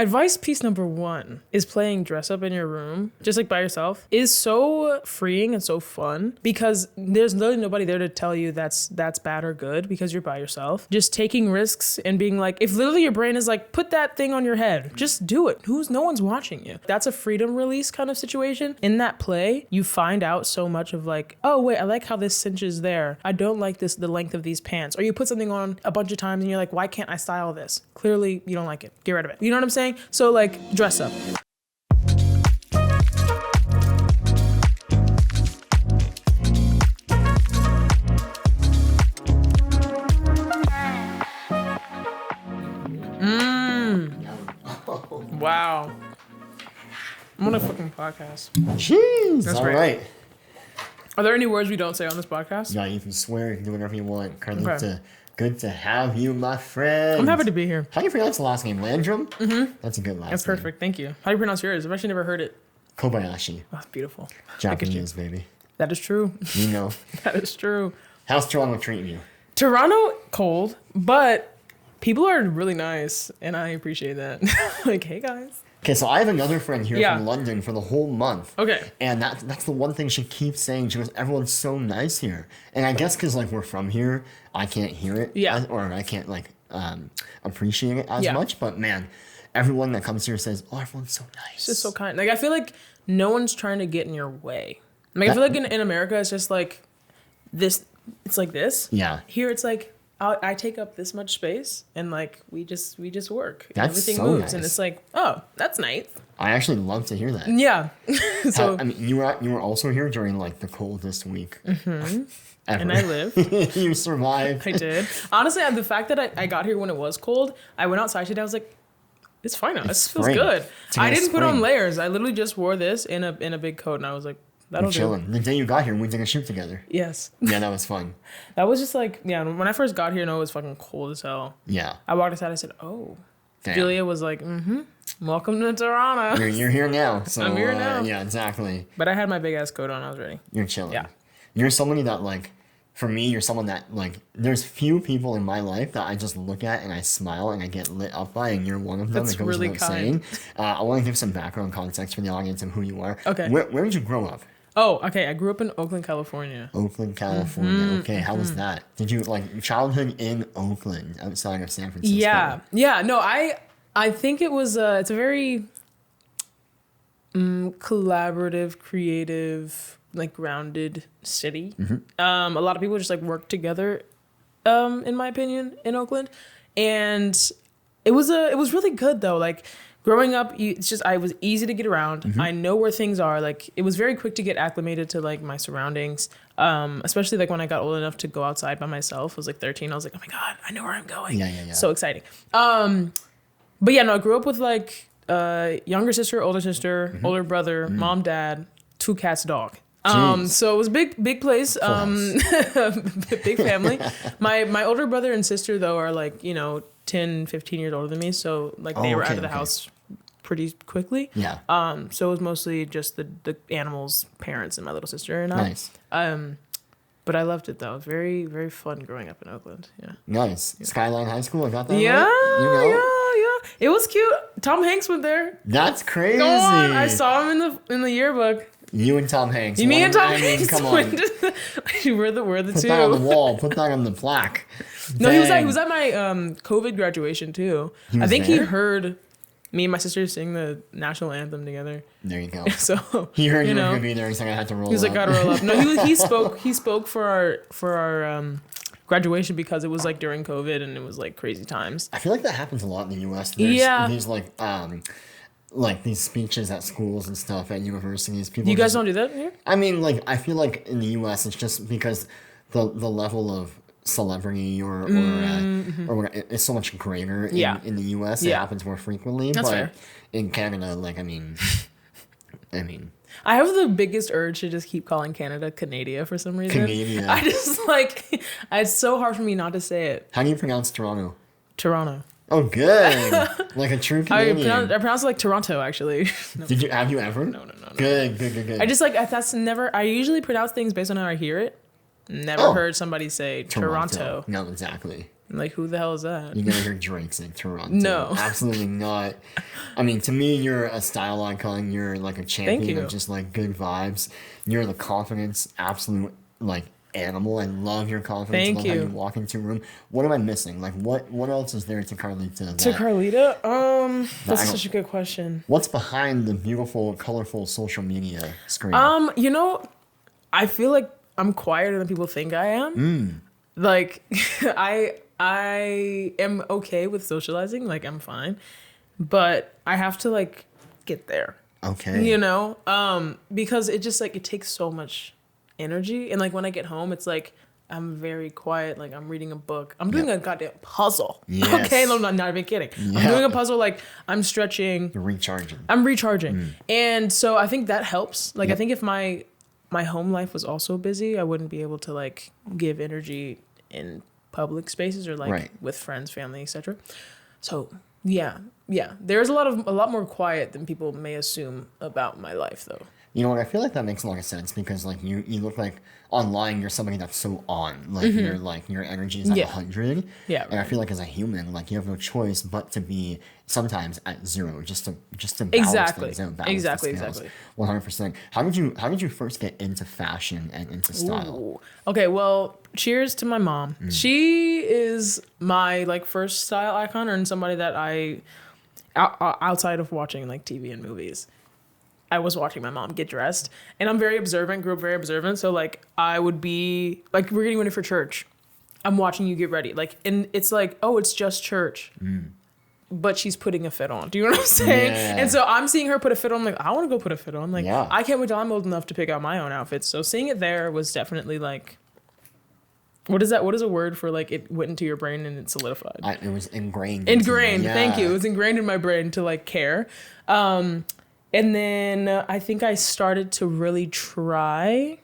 advice piece number 1 is playing dress up in your room, just like by yourself, is so freeing and so fun because there's literally nobody there to tell you that's bad or good because you're by yourself. Just taking risks and being like, if literally your brain is like, put that thing on your head, just do it. No one's watching you. That's a freedom release kind of situation. In that play, you find out so much of like, oh wait, I like how this cinches there. I don't like the length of these pants. Or you put something on a bunch of times and you're like, why can't I style this? Clearly you don't like it. Get rid of it. You know what I'm saying? So like, dress up. Wow. I'm on a fucking podcast. Jeez. That's all right. right. Are there any words we don't say on this podcast? Yeah, you can swear, you can do whatever you want. Carlita, Okay. good to have you, my friend. I'm happy to be here. How do you pronounce the last name? Landrum? Mm-hmm. That's a good last name. That's perfect. Thank you. How do you pronounce yours? I've actually never heard it. Kobayashi. Oh, that's beautiful. Japanese, baby. That is true. You know. That is true. How's Toronto treating you? Toronto, cold, but people are really nice, and I appreciate that. Like, hey, guys. Okay, so I have another friend here from London for the whole month. Okay. And that's the one thing she keeps saying. She goes, everyone's so nice here. And I guess because, like, we're from here, I can't hear it. Yeah. Or I can't, like, appreciate it as much. But, man, everyone that comes here says, oh, everyone's so nice. It's just so kind. Like, I feel like no one's trying to get in your way. Like, I feel like in America, it's just like this. It's like this. Yeah. Here, it's like, I take up this much space, and like we just work. That's Everything so moves, nice. and it's like, oh, that's nice. I actually love to hear that. Yeah. So I mean, you were also here during like the coldest week ever. and I lived. You survived. I did. Honestly, the fact that I got here when it was cold, I went outside today. I was like, it's fine now. This feels spring. good. It's I like didn't put on spring. layers. I literally just wore this in a big coat, and I was like, that'll I'm do. chilling. The day you got here, we did a shoot together. Yes. Yeah, that was fun. That was just like, yeah, when I first got here, no, it was fucking cold as hell. Yeah. I walked outside, I said, oh. Damn. Julia was like, welcome to Toronto. You're here now. So, I'm here now. Yeah, exactly. But I had my big ass coat on, I was ready. You're chilling. Yeah. You're somebody that, like, for me, you're someone that, like, there's few people in my life that I just look at and I smile and I get lit up by, and you're one of them. That's It goes really without kind. saying. I want to give some background context for the audience and who you are. Okay. Where did you grow up? Oh, okay. I grew up in Oakland, California. Oakland, California. Okay, how was that? Did you, like, childhood in Oakland outside of San Francisco? Yeah. No, I think it was, it's a very collaborative, creative, like grounded city. A lot of people just like work together, in my opinion, in Oakland. And it was really good though. Like growing up, I was easy to get around. I know where things are. Like it was very quick to get acclimated to like my surroundings. Especially like when I got old enough to go outside by myself. I was like 13. I was like, oh my God, I know where I'm going. Yeah. So exciting. But yeah, no, I grew up with like younger sister, older sister, older brother, mom, dad, 2 cats, dog. So it was a big place, big family. My older brother and sister though are like, 10, 15 years older than me. So like they were out of the house pretty quickly. Yeah. So it was mostly just the animals, parents, and my little sister and I. Nice. But I loved it though. It was very, very fun growing up in Oakland. Yeah. Nice. Skyline High School, I got that Yeah, right? yeah. It was cute. Tom Hanks went there. That's crazy. Go on. I saw him in the yearbook. You and Tom Hanks. Me and Tom Hanks. Come on. we're the Put two. that on the wall. Put that on the plaque. No, he Dang. was at my COVID graduation too. Was I think there? he heard me and my sister sing the national anthem together. There you go. So He heard you were gonna be there. He's like, I had to roll. he was like, up. gotta roll up. No, he spoke. He spoke for our graduation because it was like during COVID and it was like crazy times. I feel like that happens a lot in the U.S. There's like these speeches at schools and stuff at universities. People. You guys don't do that here? I mean, like I feel like in the U.S. it's just because the level of celebrity or it's so much greater in the U.S. It happens more frequently. That's but fair. In Canada, like I mean. I have the biggest urge to just keep calling Canada Canada for some reason. Canada. I just like it's so hard for me not to say it. How do you pronounce Toronto? Toronto. Oh, good. Like a true Canadian. I pronounce it like Toronto actually. No. Have you ever? No. Good. I just like that's never. I usually pronounce things based on how I hear it. Never heard somebody say Toronto. No, exactly. I'm like, who the hell is that? You never hear Drake's in Toronto. No. Absolutely not. I mean, to me, you're a style icon. You're like a champion of just like good vibes. You're the confidence, absolute like animal. I love your confidence. Thank I love you. how you walk into a room. What am I missing? Like, what else is there to Carlita? To Carlita? That's such a good question. What's behind the beautiful, colorful social media screen? You know, I feel like I'm quieter than people think I am. Like, I am okay with socializing. Like, I'm fine. But I have to, like, get there. Okay. You know? Because it just, like, it takes so much energy. And, like, when I get home, it's like, I'm very quiet. Like, I'm reading a book. I'm doing a goddamn puzzle. Yes. Okay? No, I'm not even kidding. Yeah. I'm doing a puzzle. Like, I'm stretching. You're recharging. I'm recharging. And so I think that helps. Like, I think if my home life was also busy, I wouldn't be able to, like, give energy in public spaces or like with friends, family, etc. So yeah, there's a lot more quiet than people may assume about my life, though. You know what? I feel like that makes a lot of sense because like you look like online you're somebody that's so on. Like you're like your energy is at 100. Yeah. And I feel like as a human, like you have no choice but to be sometimes at 0 just to balance Exactly. things out. Balance Exactly. 100%. How did you first get into fashion and into style? Ooh. Okay, well, cheers to my mom. She is my like first style icon and somebody that I outside of watching like TV and movies, I was watching my mom get dressed, and I'm very observant, grew up very observant. So like I would be like, we're getting ready for church. I'm watching you get ready. Like, and it's like, oh, it's just church. But she's putting a fit on. Do you know what I'm saying? Yeah. And so I'm seeing her put a fit on. I'm like, I want to go put a fit on. Like, Yeah. I can't wait till I'm old enough to pick out my own outfits. So seeing it there was definitely like, what is that? What is a word for like it went into your brain and it solidified? It was ingrained. Ingrained. Yeah. Thank you. It was ingrained in my brain to like care. And then I think I started to really try.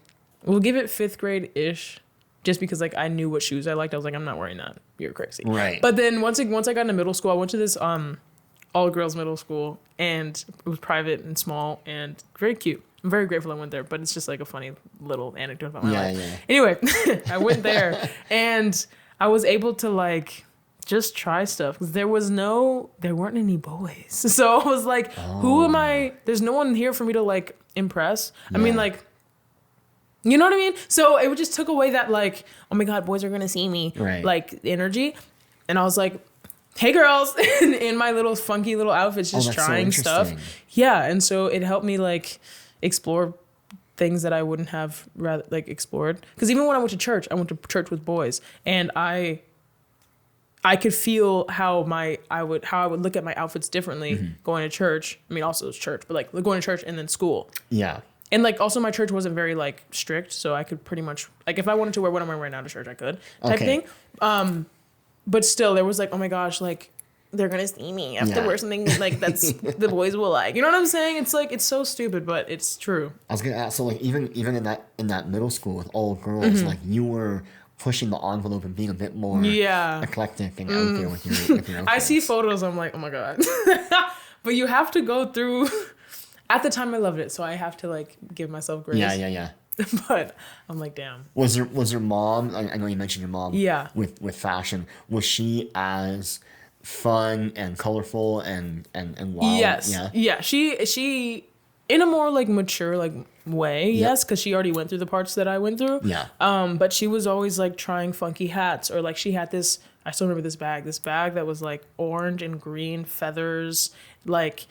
We'll give it 5th grade-ish, just because like I knew what shoes I liked. I was like, I'm not wearing that. You're crazy. Right. But then once I got into middle school, I went to this all-girls middle school, and it was private and small and very cute. I'm very grateful I went there, but it's just like a funny little anecdote about my life. Yeah. Anyway, I went there, and I was able to like just try stuff because there weren't any boys. So I was like, who am I? There's no one here for me to like impress. I mean, like, you know what I mean? So it just took away that like, oh my God, boys are going to see me, like energy. And I was like, hey girls, in my little funky little outfits, just trying stuff. Yeah. And so it helped me like explore things that I wouldn't have rather like explored. Because even when I went to church with boys, and I could feel how I would look at my outfits differently going to church. I mean, also it's church, but like going to church and then school. Yeah. And like also my church wasn't very like strict, so I could pretty much like if I wanted to wear what I'm wearing right now to church, I could type thing. But still, there was like, oh my gosh, like they're gonna see me. I have to wear something like that's the boys will like. You know what I'm saying? It's like it's so stupid, but it's true. I was gonna ask. So like even in that middle school with all girls, like you were pushing the envelope and being a bit more eclectic and out there with your outfits. I see photos, I'm like, oh my God. But you have to go through. At the time, I loved it, so I have to like give myself grace. Yeah. But I'm like, damn. Was your mom? I know you mentioned your mom. Yeah. With fashion, was she as fun and colorful and wild? Yes. Yeah. She in a more like mature like way. Yes, because she already went through the parts that I went through. Yeah. But she was always like trying funky hats, or like she had this. I still remember this bag that was like orange and green feathers, like.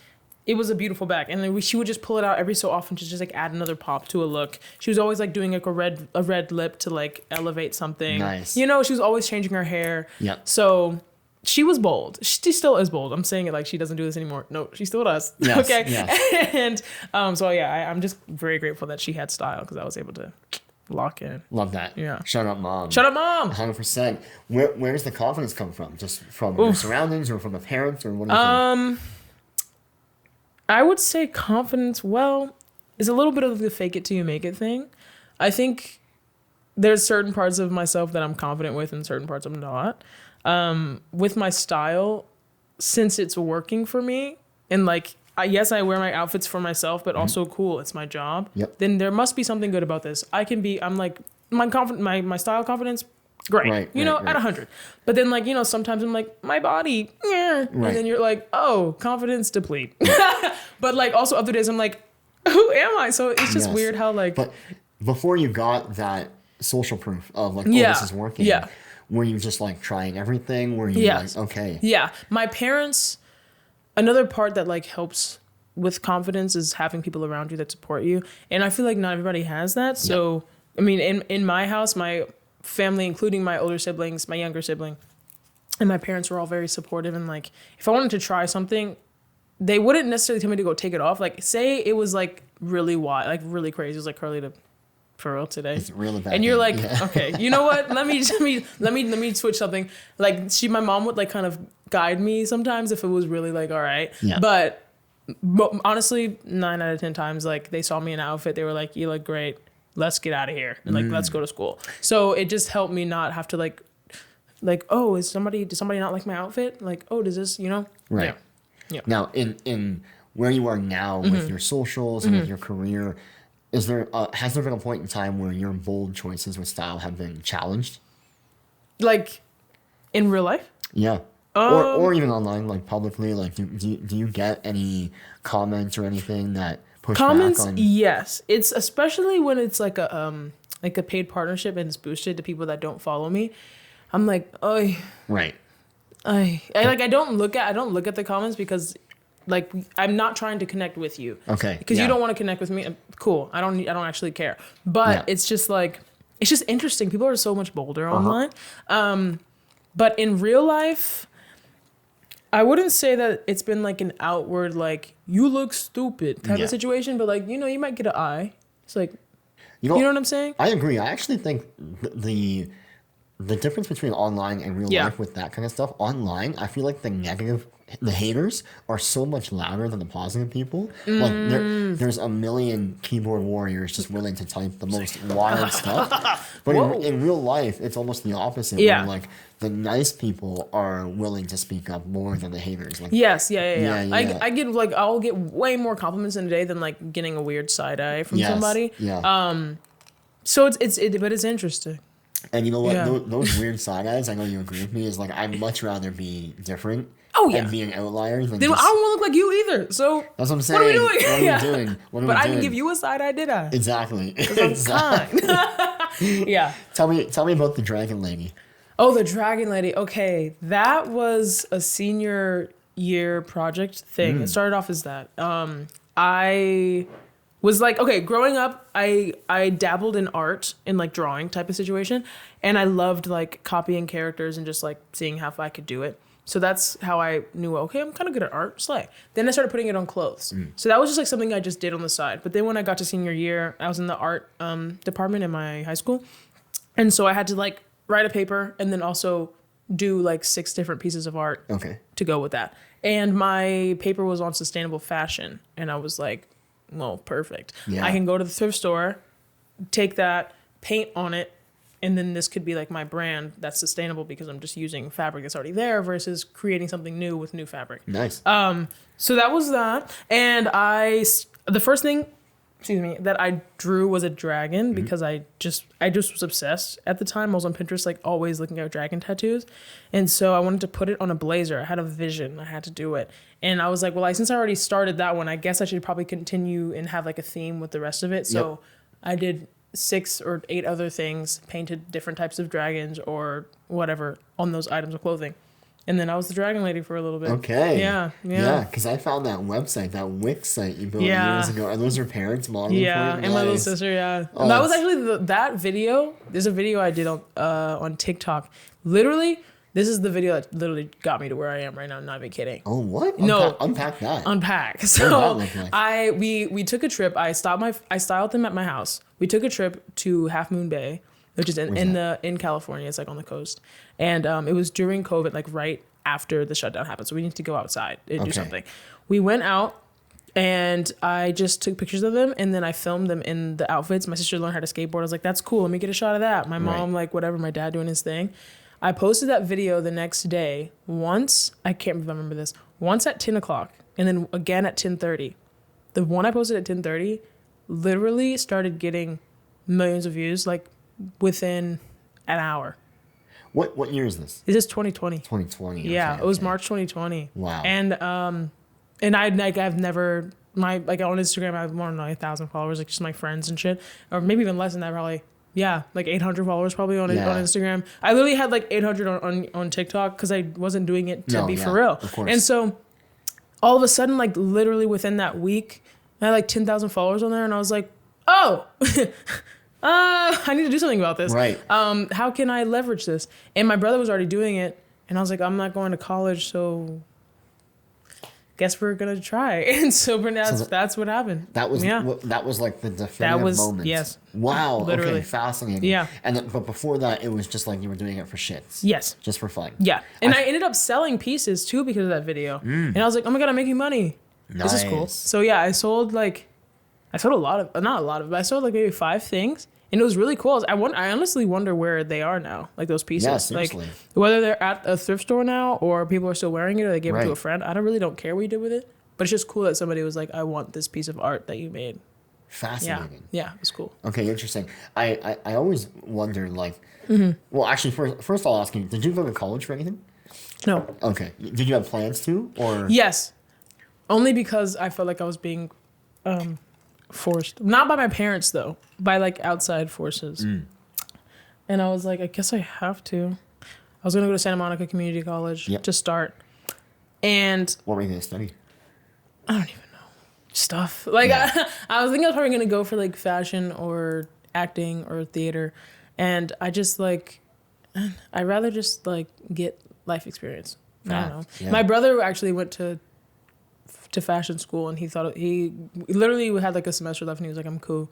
It was a beautiful bag, and then she would just pull it out every so often to just like add another pop to a look. She was always like doing like a red lip to like elevate something. Nice. You know, she was always changing her hair. Yeah. So she was bold. She still is bold. I'm saying it like she doesn't do this anymore. No, she still does. Yes, okay. yes. And so yeah, I'm just very grateful that she had style because I was able to lock in. Love that. Yeah. Shout out mom. 100%. Where does the confidence come from? Just from your surroundings, or from the parents, or what do you think? I would say confidence, is a little bit of the fake it till you make it thing. I think there's certain parts of myself that I'm confident with and certain parts I'm not. With my style, since it's working for me, and like, I wear my outfits for myself, but also cool, it's my job. Yep. Then there must be something good about this. I'm like, my style confidence Great. At 100. But then like, sometimes I'm like, my body, and then you're like, oh, confidence deplete. But like also other days I'm like, who am I? So it's just weird how like. But before you got that social proof of like, oh, this is working. Yeah. Were you just like trying everything? Were you like, okay. Yeah. My parents, another part that like helps with confidence is having people around you that support you. And I feel like not everybody has that. So, I mean, in my house, my family, including my older siblings, my younger sibling, and my parents were all very supportive. And like, if I wanted to try something, they wouldn't necessarily tell me to go take it off. Like, say it was like really wild, like really crazy. It was like, Carlita, for real today. It's really bad. And you're like, okay, you know what? Let me switch something. Like my mom would like kind of guide me sometimes if it was really like, all right. Yeah. But honestly, 9 out of 10 times, like they saw me in an outfit, they were like, you look great. Let's get out of here. And like, let's go to school. So it just helped me not have to like, oh, does somebody not like my outfit? Like, oh, does this, Right. Yeah. Now in where you are now with your socials and with your career, has there been a point in time where your bold choices with style have been challenged? Like in real life? Yeah. Or even online, like publicly, like do you get any comments or anything that push back on? Yes. It's especially when it's like a paid partnership and it's boosted to people that don't follow me. I'm like, oh. Right. I don't look at the comments because like I'm not trying to connect with you. Okay. Because you don't want to connect with me. Cool. I don't actually care. But it's just like it's just interesting. People are so much bolder online. But in real life, I wouldn't say that it's been like an outward like you look stupid type of situation, but like you might get an eye. It's like you know what I'm saying? I agree. I actually think the difference between online and real life with that kind of stuff, online, I feel like the haters are so much louder than the positive people. Like there's a million keyboard warriors just willing to type the most wild stuff. But in real life, it's almost the opposite. Yeah. Where like the nice people are willing to speak up more than the haters. Like, yes, yeah. I get like I'll get way more compliments in a day than like getting a weird side eye from somebody. Yeah. So it's interesting. And you know what? Yeah. Those weird side eyes, I know you agree with me, is like I'd much rather be different and be an outlier than I don't want to look like you either. So that's what I'm saying. What are we doing? What are we doing? But I can give you a side eye, did I? Exactly. Because I'm kind. Yeah. Tell me about the Dragon Lady. Oh, the Dragon Lady. Okay, that was a senior year project thing. It started off as that. I was like, okay, growing up, I dabbled in art, in like drawing type of situation. And I loved like copying characters and just like seeing how I could do it. So that's how I knew, okay, I'm kind of good at art, slay. Then I started putting it on clothes. So that was just like something I just did on the side. But then when I got to senior year, I was in the art department in my high school. And so I had to like write a paper and then also do like 6 different pieces of art to go with that. And my paper was on sustainable fashion. And I was like, well, perfect. Yeah. I can go to the thrift store, take that, paint on it, and then this could be like my brand that's sustainable because I'm just using fabric that's already there versus creating something new with new fabric. Nice. So that was that. And the first thing, that I drew was a dragon because I just was obsessed at the time. I was on Pinterest, like always looking at dragon tattoos. And so I wanted to put it on a blazer. I had a vision. I had to do it. And I was like, well, since I already started that one, I guess I should probably continue and have like a theme with the rest of it. So I did 6 or 8 other things, painted different types of dragons or whatever on those items of clothing. And then I was the Dragon Lady for a little bit. Okay. Yeah, because I found that website, that Wix site you built years ago. Are those your parents modeling for you? Yeah, and my little sister, Oh, and that was actually that video. There's a video I did on TikTok. Literally, this is the video that literally got me to where I am right now. I'm not even kidding. Oh, what? Unpack that. Unpack. So we took a trip. I styled them at my house. We took a trip to Half Moon Bay, which is in California. It's like on the coast. And it was during COVID, like right after the shutdown happened. So we needed to go outside and do something. We went out and I just took pictures of them and then I filmed them in the outfits. My sister learned how to skateboard. I was like, that's cool. Let me get a shot of that. My mom, like whatever, my dad doing his thing. I posted that video the next day once. I can't remember this. Once at 10 o'clock and then again at 10:30. The one I posted at 10:30 literally started getting millions of views like within an hour. What year is this? This is 2020. 2020. Yeah, okay, it was okay. March 2020. Wow. And I've never on Instagram I have more than 1,000 followers, like just my friends and shit, or maybe even less than that probably. Yeah, like 800 followers probably on Instagram. I literally had like 800 on TikTok because I wasn't doing it to be for real. Of course. And so all of a sudden, like literally within that week, I had like 10,000 followers on there, and I was like, oh, I need to do something about this. Right. How can I leverage this? And my brother was already doing it, and I was like, I'm not going to college, so guess we're gonna try. And so that's what happened. That was like the definitive moment. Yes. Wow. Literally. Okay. Fascinating. Yeah. But before that, it was just like you were doing it for shits. Yes. Just for fun. Yeah. And I ended up selling pieces too because of that video. And I was like, oh my god, I'm making money. Nice. This is cool. So yeah, I sold a lot of, not a lot of, but I sold like maybe 5 things. And it was really cool. I honestly wonder where they are now, like those pieces. Yeah, seriously. Like whether they're at a thrift store now or people are still wearing it or they gave it to a friend. I don't care what you did with it. But it's just cool that somebody was like, I want this piece of art that you made. Fascinating. Yeah, it was cool. Okay, interesting. I always wonder, like, well, actually, first I'll ask you, did you go to college for anything? No. Okay. Did you have plans to? Or Yes. Only because I felt like I was being forced. Not by my parents, though. By, like, outside forces. And I was like, I guess I have to. I was going to go to Santa Monica Community College to start. And what were you going to study? I don't even know. Stuff. Like, I was thinking I was probably going to go for, like, fashion or acting or theater. And I just, like, I'd rather just, like, get life experience. I don't know. Yeah. My brother actually went to fashion school, and he literally had, like, a semester left, and he was like, I'm cool.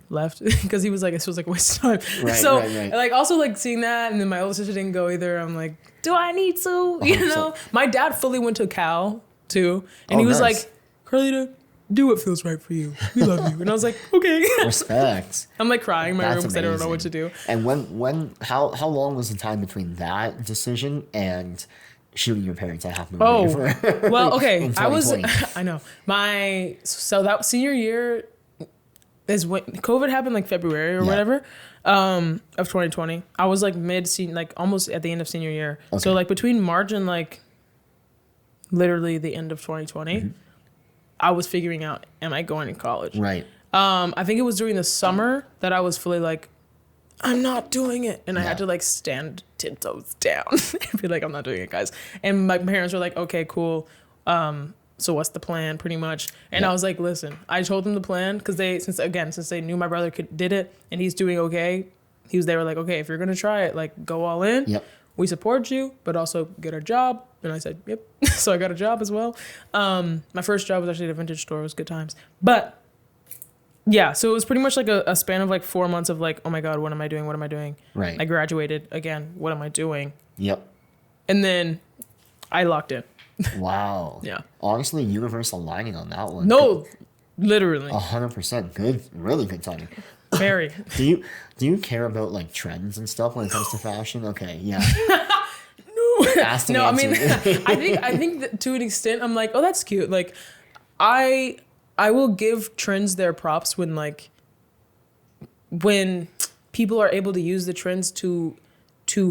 Left. Because he was like, this was, like, a waste of time. Right, so, right. like, also, like, seeing that, and then my older sister didn't go either. I'm like, do I need to? You know? My dad fully went to Cal, too. And he was like, Carlita, do what feels right for you. We love you. And I was like, okay. Respect. I'm like crying in my room That's because I don't know what to do. And how long was the time between that decision and shooting your parents? I have no idea. Well, okay. In I was, 2020. I know. So that senior year is when COVID happened, like February or whatever, of 2020. I was like mid-senior, like almost at the end of senior year. Okay. So like between March and like literally the end of 2020, I was figuring out, am I going to college? Right. I think it was during the summer that I was fully like, I'm not doing it. And I had to like stand 10 toes down and be like, I'm not doing it, guys. And my parents were like, okay, cool. So what's the plan, pretty much? And I was like, listen, I told them the plan because since they knew my brother did it and he's doing okay, they were like, okay, if you're going to try it, like go all in. Yep. We support you, but also get a job. And I said, yep. So I got a job as well. My first job was actually at a vintage store. It was good times. But yeah, so it was pretty much like a span of like 4 months of like, oh my God, what am I doing? What am I doing? Right. I graduated again. What am I doing? Yep. And then I locked in. Wow. Yeah. Honestly, universal lining on that one. No, literally. 100%. Good. Really good timing. Very. Do you care about like trends and stuff when it comes to fashion? Okay. Yeah. No, I mean, I think that to an extent, I'm like, oh, that's cute. Like, I will give trends their props when people are able to use the trends to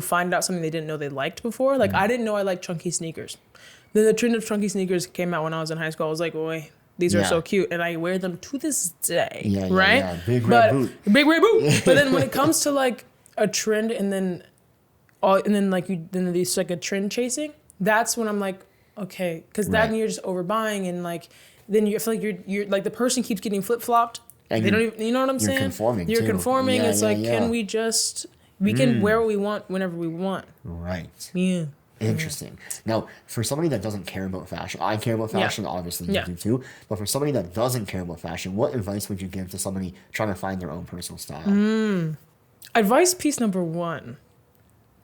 find out something they didn't know they liked before. Like, I didn't know I liked chunky sneakers. Then the trend of chunky sneakers came out when I was in high school. I was like, boy, these are so cute, and I wear them to this day. Right? Yeah. Big red boot. But then when it comes to like a trend, and then there's like a trend chasing, that's when I'm like, okay, because then you're just overbuying, and like then you feel like you're like the person keeps getting flip flopped. They don't even, you know what I'm saying? You're conforming. Yeah, it's can we can wear what we want whenever we want. Right. Yeah. Interesting. Now, for somebody that doesn't care about fashion, I care about fashion, obviously you do too, but for somebody that doesn't care about fashion, what advice would you give to somebody trying to find their own personal style? Advice piece number 1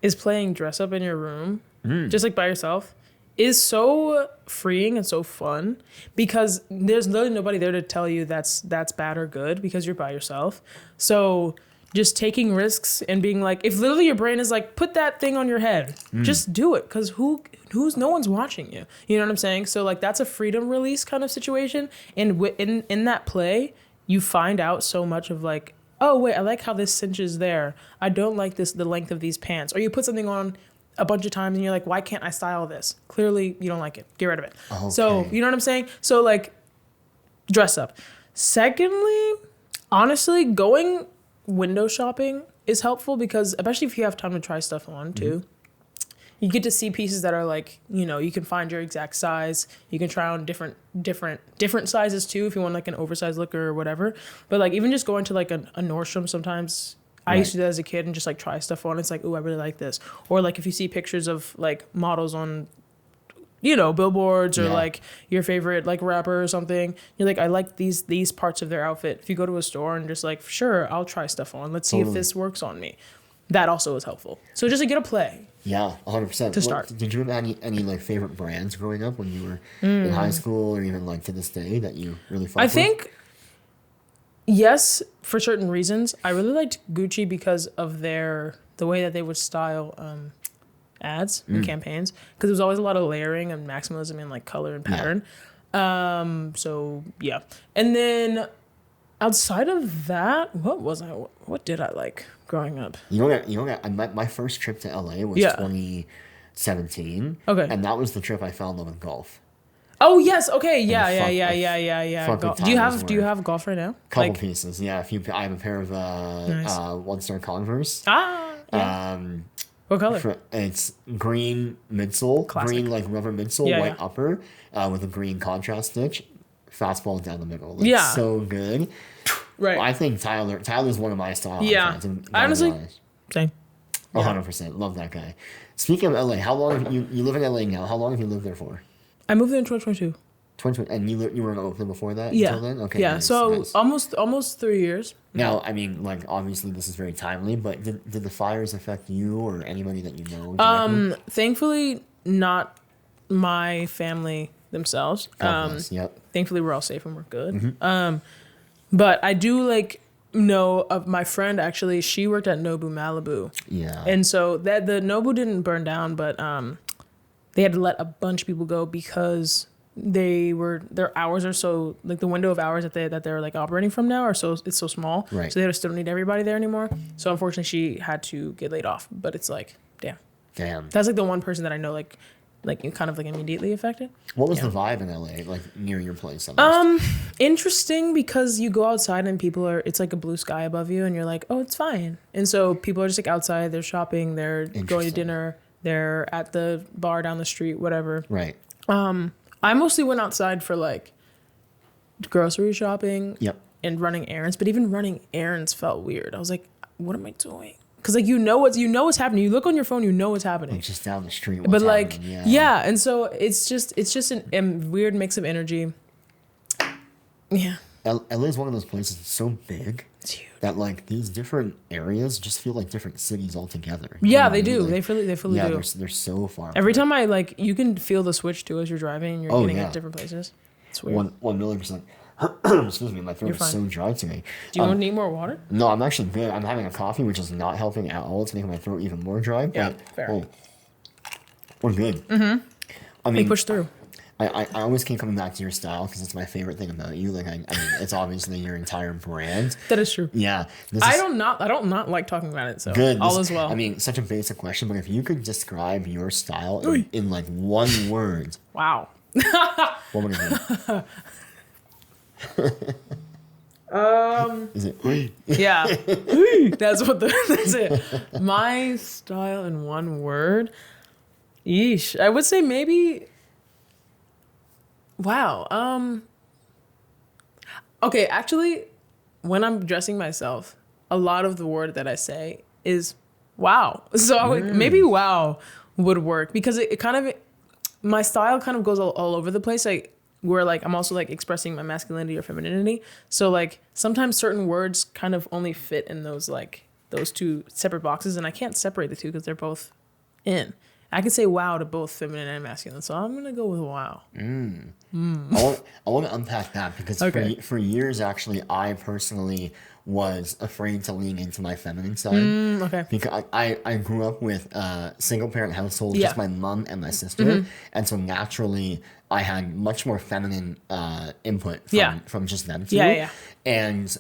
is playing dress up in your room, just like by yourself, is so freeing and so fun because there's literally nobody there to tell you that's bad or good because you're by yourself. So just taking risks and being like, if literally your brain is like, put that thing on your head, just do it. Cause no one's watching you. You know what I'm saying? So like, that's a freedom release kind of situation. And in that play, you find out so much of like oh wait, I like how this cinches there. I don't like the length of these pants. Or you put something on a bunch of times and you're like, why can't I style this? Clearly you don't like it. Get rid of it. Okay. So you know what I'm saying? So like dress up. Secondly, honestly, going window shopping is helpful because especially if you have time to try stuff on too. You get to see pieces that are like, you know, you can find your exact size. You can try on different sizes too if you want like an oversized look or whatever. But like even just going to like a Nordstrom sometimes, I used to do that as a kid and just like try stuff on. It's like, ooh, I really like this. Or like if you see pictures of like models on, you know, billboards or like your favorite like rapper or something, you're like, I like these parts of their outfit. If you go to a store and just like, sure, I'll try stuff on. Let's see if this works on me. That also is helpful. So just to get a play. Yeah, 100%. To start. Did you have any like favorite brands growing up when you were in high school or even like to this day that you really fuck with? I think, yes, for certain reasons. I really liked Gucci because of the way that they would style ads and campaigns. Because there was always a lot of layering and maximalism in like color and pattern. Yeah. So, yeah. And then outside of that, what did I like growing up? My first trip to LA was 2017. Okay. And that was the trip I fell in love with golf. Oh yes, okay, yeah. Do you have golf right now? Couple pieces, yeah. I have a pair of one-star Converse. Yeah. What color? It's green midsole, Classic. green like rubber midsole, white upper, with a green contrast stitch. Fastball down the middle. Like, so good. Right. Well, I think Tyler's one of my style icons. Honestly, same. 100%. Love that guy. Speaking of LA, how long you live in LA now? How long have you lived there for? I moved there in 2022. 2020, and you were in Oakland before that? Yeah. Until then? Okay. Yeah. Nice, So nice. almost 3 years. Now, I mean, like obviously this is very timely, but did the fires affect you or anybody that you know? Thankfully, not my family themselves. Thankfully, we're all safe and we're good. But I do like know of my friend actually. She worked at Nobu Malibu. Yeah. And so the Nobu didn't burn down, but they had to let a bunch of people go because their hours are so like the window of hours that they're like operating from now it's so small. Right. So they still don't need everybody there anymore. So unfortunately, she had to get laid off. But it's like, damn. That's like the one person that I know like you kind of like immediately affected. What was the vibe in LA, like near your place? Interesting because you go outside and it's like a blue sky above you and you're like, oh, it's fine. And so people are just like outside, they're shopping, they're going to dinner, they're at the bar down the street, whatever. Right. I mostly went outside for like grocery shopping and running errands, but even running errands felt weird. I was like, what am I doing? Because like you know what's happening. You look on your phone, you know what's happening. It's just down the street. But like and so it's just a weird mix of energy. Yeah. LA is one of those places that's so big that like these different areas just feel like different cities altogether. Yeah, they do. Like, they fully do. They're so far. Every time I like, you can feel the switch too as you're driving. And you're getting at different places. It's weird. 1,000,000%. Excuse me, my throat is so dry today. Do you need more water? No, I'm actually good. I'm having a coffee, which is not helping at all. It's making my throat even more dry. Yeah, fair. We're good. I mean, push through. I always keep coming back to your style because it's my favorite thing about you. Like I mean, it's obviously your entire brand. That is true. Yeah. I don't not like talking about it. So good. All is well. I mean, such a basic question, but if you could describe your style in like one word. Wow. What would it be? Is it? Yeah. That's it. My style in one word. Yeesh. I would say maybe. Wow. Okay, actually, when I'm dressing myself, a lot of the word that I say is wow. So maybe wow would work because it kind of, my style kind of goes all over the place. Like where like I'm also like expressing my masculinity or femininity. So like sometimes certain words kind of only fit in those two separate boxes, and I can't separate the two because they're both in. I can say wow to both feminine and masculine, so I'm gonna go with wow. I want to unpack that because for years, actually, I personally was afraid to lean into my feminine side. Because I grew up with a single parent household, just my mom and my sister, and so naturally I had much more feminine input from just them two. And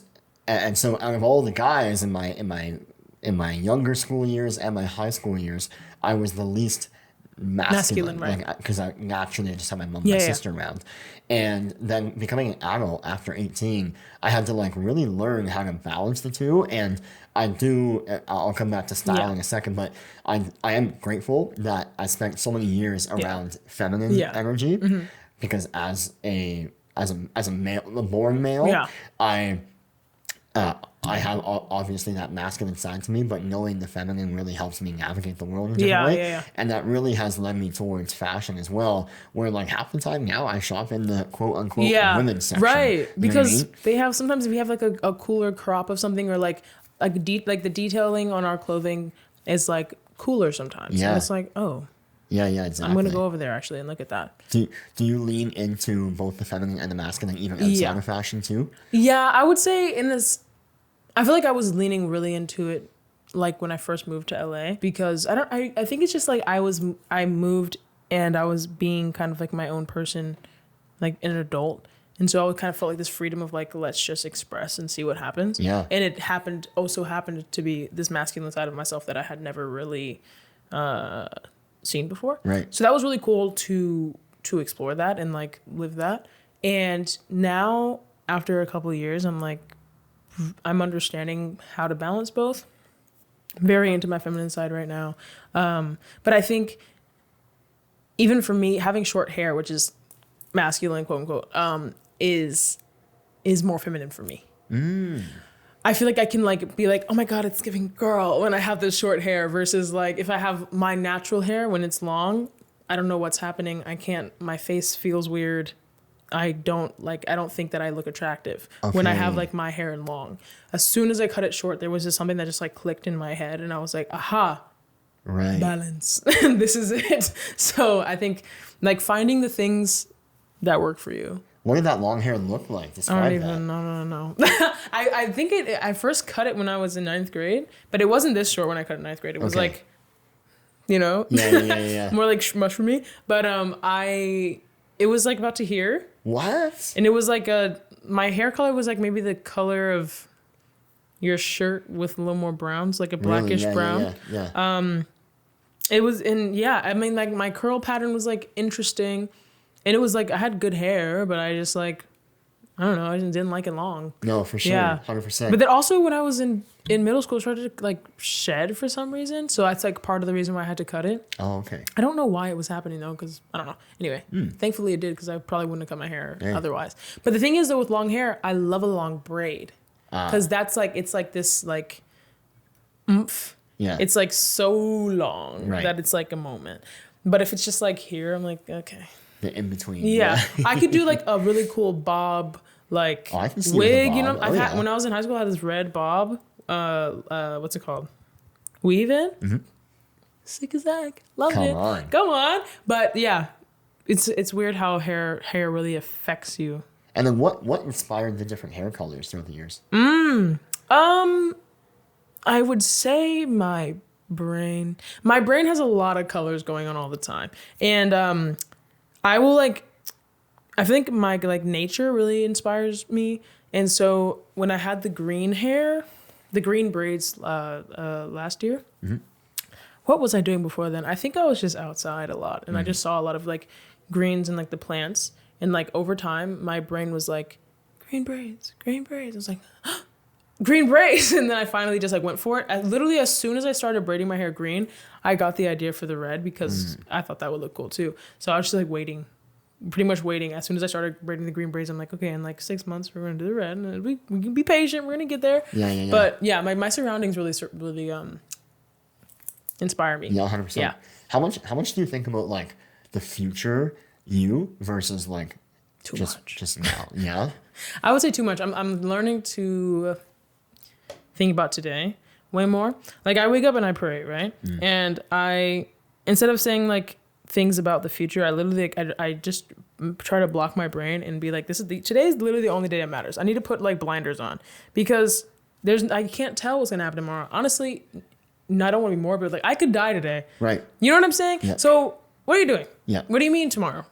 And so out of all the guys in my younger school years and my high school years, I was the least masculine, right? Because I naturally just had my mom and my sister around. And then becoming an adult after 18, I had to like really learn how to balance the two. And I'll come back to style in a second, but I am grateful that I spent so many years around feminine energy, because as a male, a born male, I have obviously that masculine side to me, but knowing the feminine really helps me navigate the world in a different way. And that really has led me towards fashion as well, where like half the time now I shop in the quote unquote women's section. Right. Because they have, sometimes if we have like a cooler crop of something, or like the detailing on our clothing is like cooler sometimes. And it's like, oh. Yeah, exactly. I'm going to go over there actually and look at that. Do you lean into both the feminine and the masculine even outside of fashion too? Yeah, I would say I feel like I was leaning really into it like when I first moved to LA, because I think it's just like I moved and I was being kind of like my own person, like an adult. And so I kind of felt like this freedom of like, let's just express and see what happens. Yeah. And it happened to be this masculine side of myself that I had never really seen before. Right. So that was really cool to explore that and like live that. And now after a couple of years, I'm understanding how to balance both. I'm very into my feminine side right now. But I think even for me, having short hair, which is masculine, quote unquote, is more feminine for me. I feel like I can like be like, oh my God, it's giving girl when I have this short hair, versus like if I have my natural hair when it's long, I don't know what's happening. My face feels weird. I don't think that I look attractive when I have like my hair long. As soon as I cut it short, there was just something that just like clicked in my head, and I was like, aha, balance. This is it. So I think like finding the things that work for you. What did that long hair look like? Describe I don't even know. I think I first cut it when I was in 9th grade, but it wasn't this short when I cut it in 9th grade. It was like, Yeah. more like mushroomy. But it was like about to here. What? And it was like my hair color was like maybe the color of your shirt with a little more browns, like a blackish brown. Yeah. It was I mean like my curl pattern was like interesting, and it was like I had good hair, but I just like, I don't know, I just didn't like it long. No, for sure. Yeah. 100%. But then also when I was in middle school, I started to like shed for some reason. So that's like part of the reason why I had to cut it. Oh, okay. I don't know why it was happening though, because I don't know. Anyway, thankfully it did, because I probably wouldn't have cut my hair otherwise. But the thing is though, with long hair, I love a long braid, because that's like, it's like this like oomph. Yeah. It's like so long that it's like a moment. But if it's just like here, I'm like, okay. The in between. Yeah. I could do like a really cool bob like I can see wig, bob. you know. When I was in high school, I had this red bob. What's it called? Weave in. Sick as heck. Love it. Come on. But yeah, it's weird how hair really affects you. And then what inspired the different hair colors throughout the years? I would say my brain. My brain has a lot of colors going on all the time, and I think my like nature really inspires me. And so when I had the green hair, the green braids last year, what was I doing before then? I think I was just outside a lot, and I just saw a lot of like greens and like the plants. And like over time, my brain was like, green braids, green braids. I was like, green braids. And then I finally just like went for it. Literally as soon as I started braiding my hair green, I got the idea for the red, because I thought that would look cool too. So I was just like pretty much waiting. As soon as I started braiding the green braids, I'm like, okay, in like 6 months, we're going to do the red, and we can be patient. We're going to get there. Yeah. But yeah, my surroundings really inspire me. Yeah, 100%. Yeah. How much do you think about like the future you versus like too much just now? Yeah. I would say too much. I'm learning to think about today way more. Like I wake up and I pray, right? And I, instead of saying like things about the future, I literally I just try to block my brain and be like, today is literally the only day that matters. I need to put like blinders on, because I can't tell what's gonna happen tomorrow. Honestly, I don't want to be morbid. Like I could die today. Right. You know what I'm saying? Yeah. So what are you doing? Yeah. What do you mean tomorrow?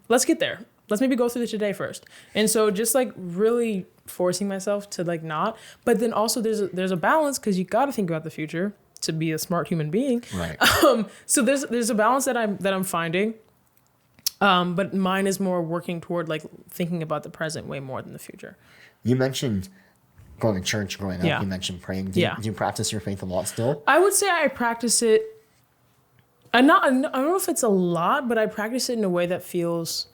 Let's get there. let's maybe go through the today first. And so just like really forcing myself to like not, but then also there's a balance because you got to think about the future to be a smart human being. Right. So there's a balance that I'm finding. But mine is more working toward like thinking about the present way more than the future. You mentioned going to church growing up. You mentioned praying. Do you practice your faith a lot still? I would say I practice it. I don't know if it's a lot, but I practice it in a way that feels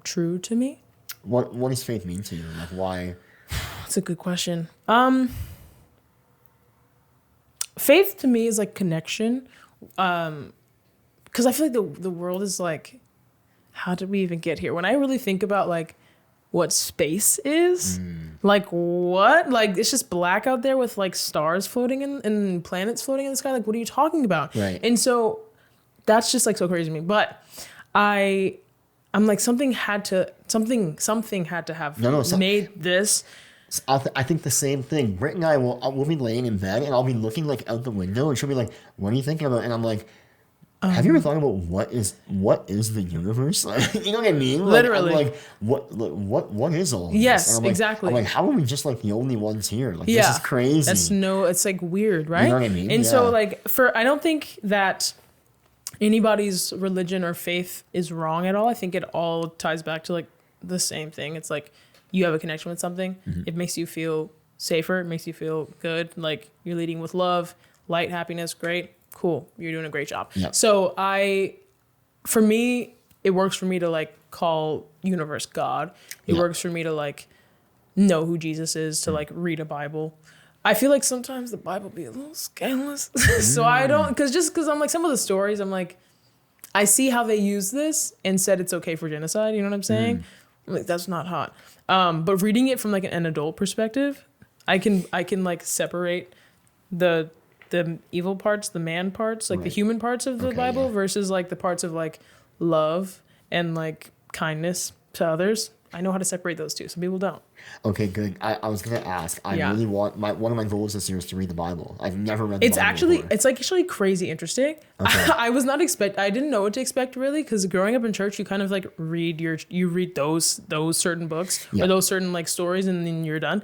true to me. What does faith mean to you? Like why? That's a good question. Faith to me is like connection. Because I feel like the world is like, how did we even get here? When I really think about like what space is, like what? Like it's just black out there with like stars floating and planets floating in the sky. Like what are you talking about? Right. And so that's just like so crazy to me. But I'm like something had to have made this. I think the same thing. Britt and I will be laying in bed and I'll be looking like out the window and she'll be like, "What are you thinking about?" And I'm like, have you ever thought about what is the universe? Like, you know what I mean? Like, literally. I'm like, what is all this? Yes, I'm like, exactly. I'm like, how are we just like the only ones here? Like, this is crazy. It's like weird, right? You know what I mean? And so like I don't think that anybody's religion or faith is wrong at all. I think it all ties back to like the same thing. It's like you have a connection with something. Mm-hmm. It makes you feel safer. It makes you feel good. Like you're leading with love, light, happiness. Great. Cool. You're doing a great job. Yep. So for me, it works for me to like call universe God. It works for me to like know who Jesus is, to like read a Bible. I feel like sometimes the Bible be a little scandalous. So I don't, cause I'm like some of the stories, I'm like, I see how they use this and said it's okay for genocide. You know what I'm saying? I'm like, that's not hot. But reading it from like an adult perspective, I can like separate the evil parts, the man parts, like the human parts of the Bible versus like the parts of like love and like kindness to others. I know how to separate those two. Some people don't. Okay, good. I was gonna ask. I really want one of my goals this year is to read the Bible. I've never read the Bible before. It's actually crazy interesting. Okay. I didn't know what to expect really, because growing up in church, you kind of like read those certain books or those certain like stories, and then you're done.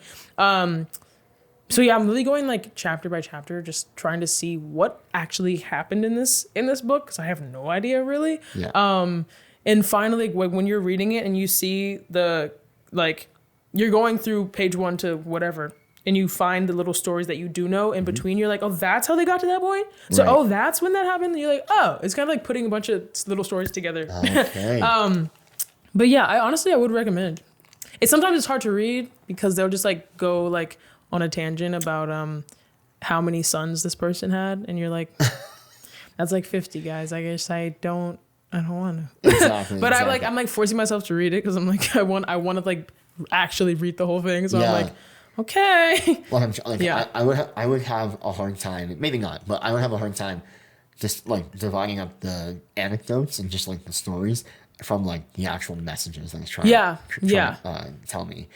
So yeah, I'm really going like chapter by chapter, just trying to see what actually happened in this book, because I have no idea really. Yeah. And finally, when you're reading it and you see you're going through page 1 to whatever, and you find the little stories that you do know in between, you're like, oh, that's how they got to that point? So, oh, that's when that happened? And you're like, oh, it's kind of like putting a bunch of little stories together. Okay. But yeah, I would recommend. Sometimes it's hard to read because they'll just like go like on a tangent about how many sons this person had, and you're like, that's like 50 guys. I guess I don't want to. Exactly. But I'm like forcing myself to read it because I'm like I want to like actually read the whole thing. So I'm like, okay. Well, I would have a hard time. Maybe not, but I would have a hard time just like dividing up the anecdotes and just like the stories from like the actual messages that it's trying to tell me.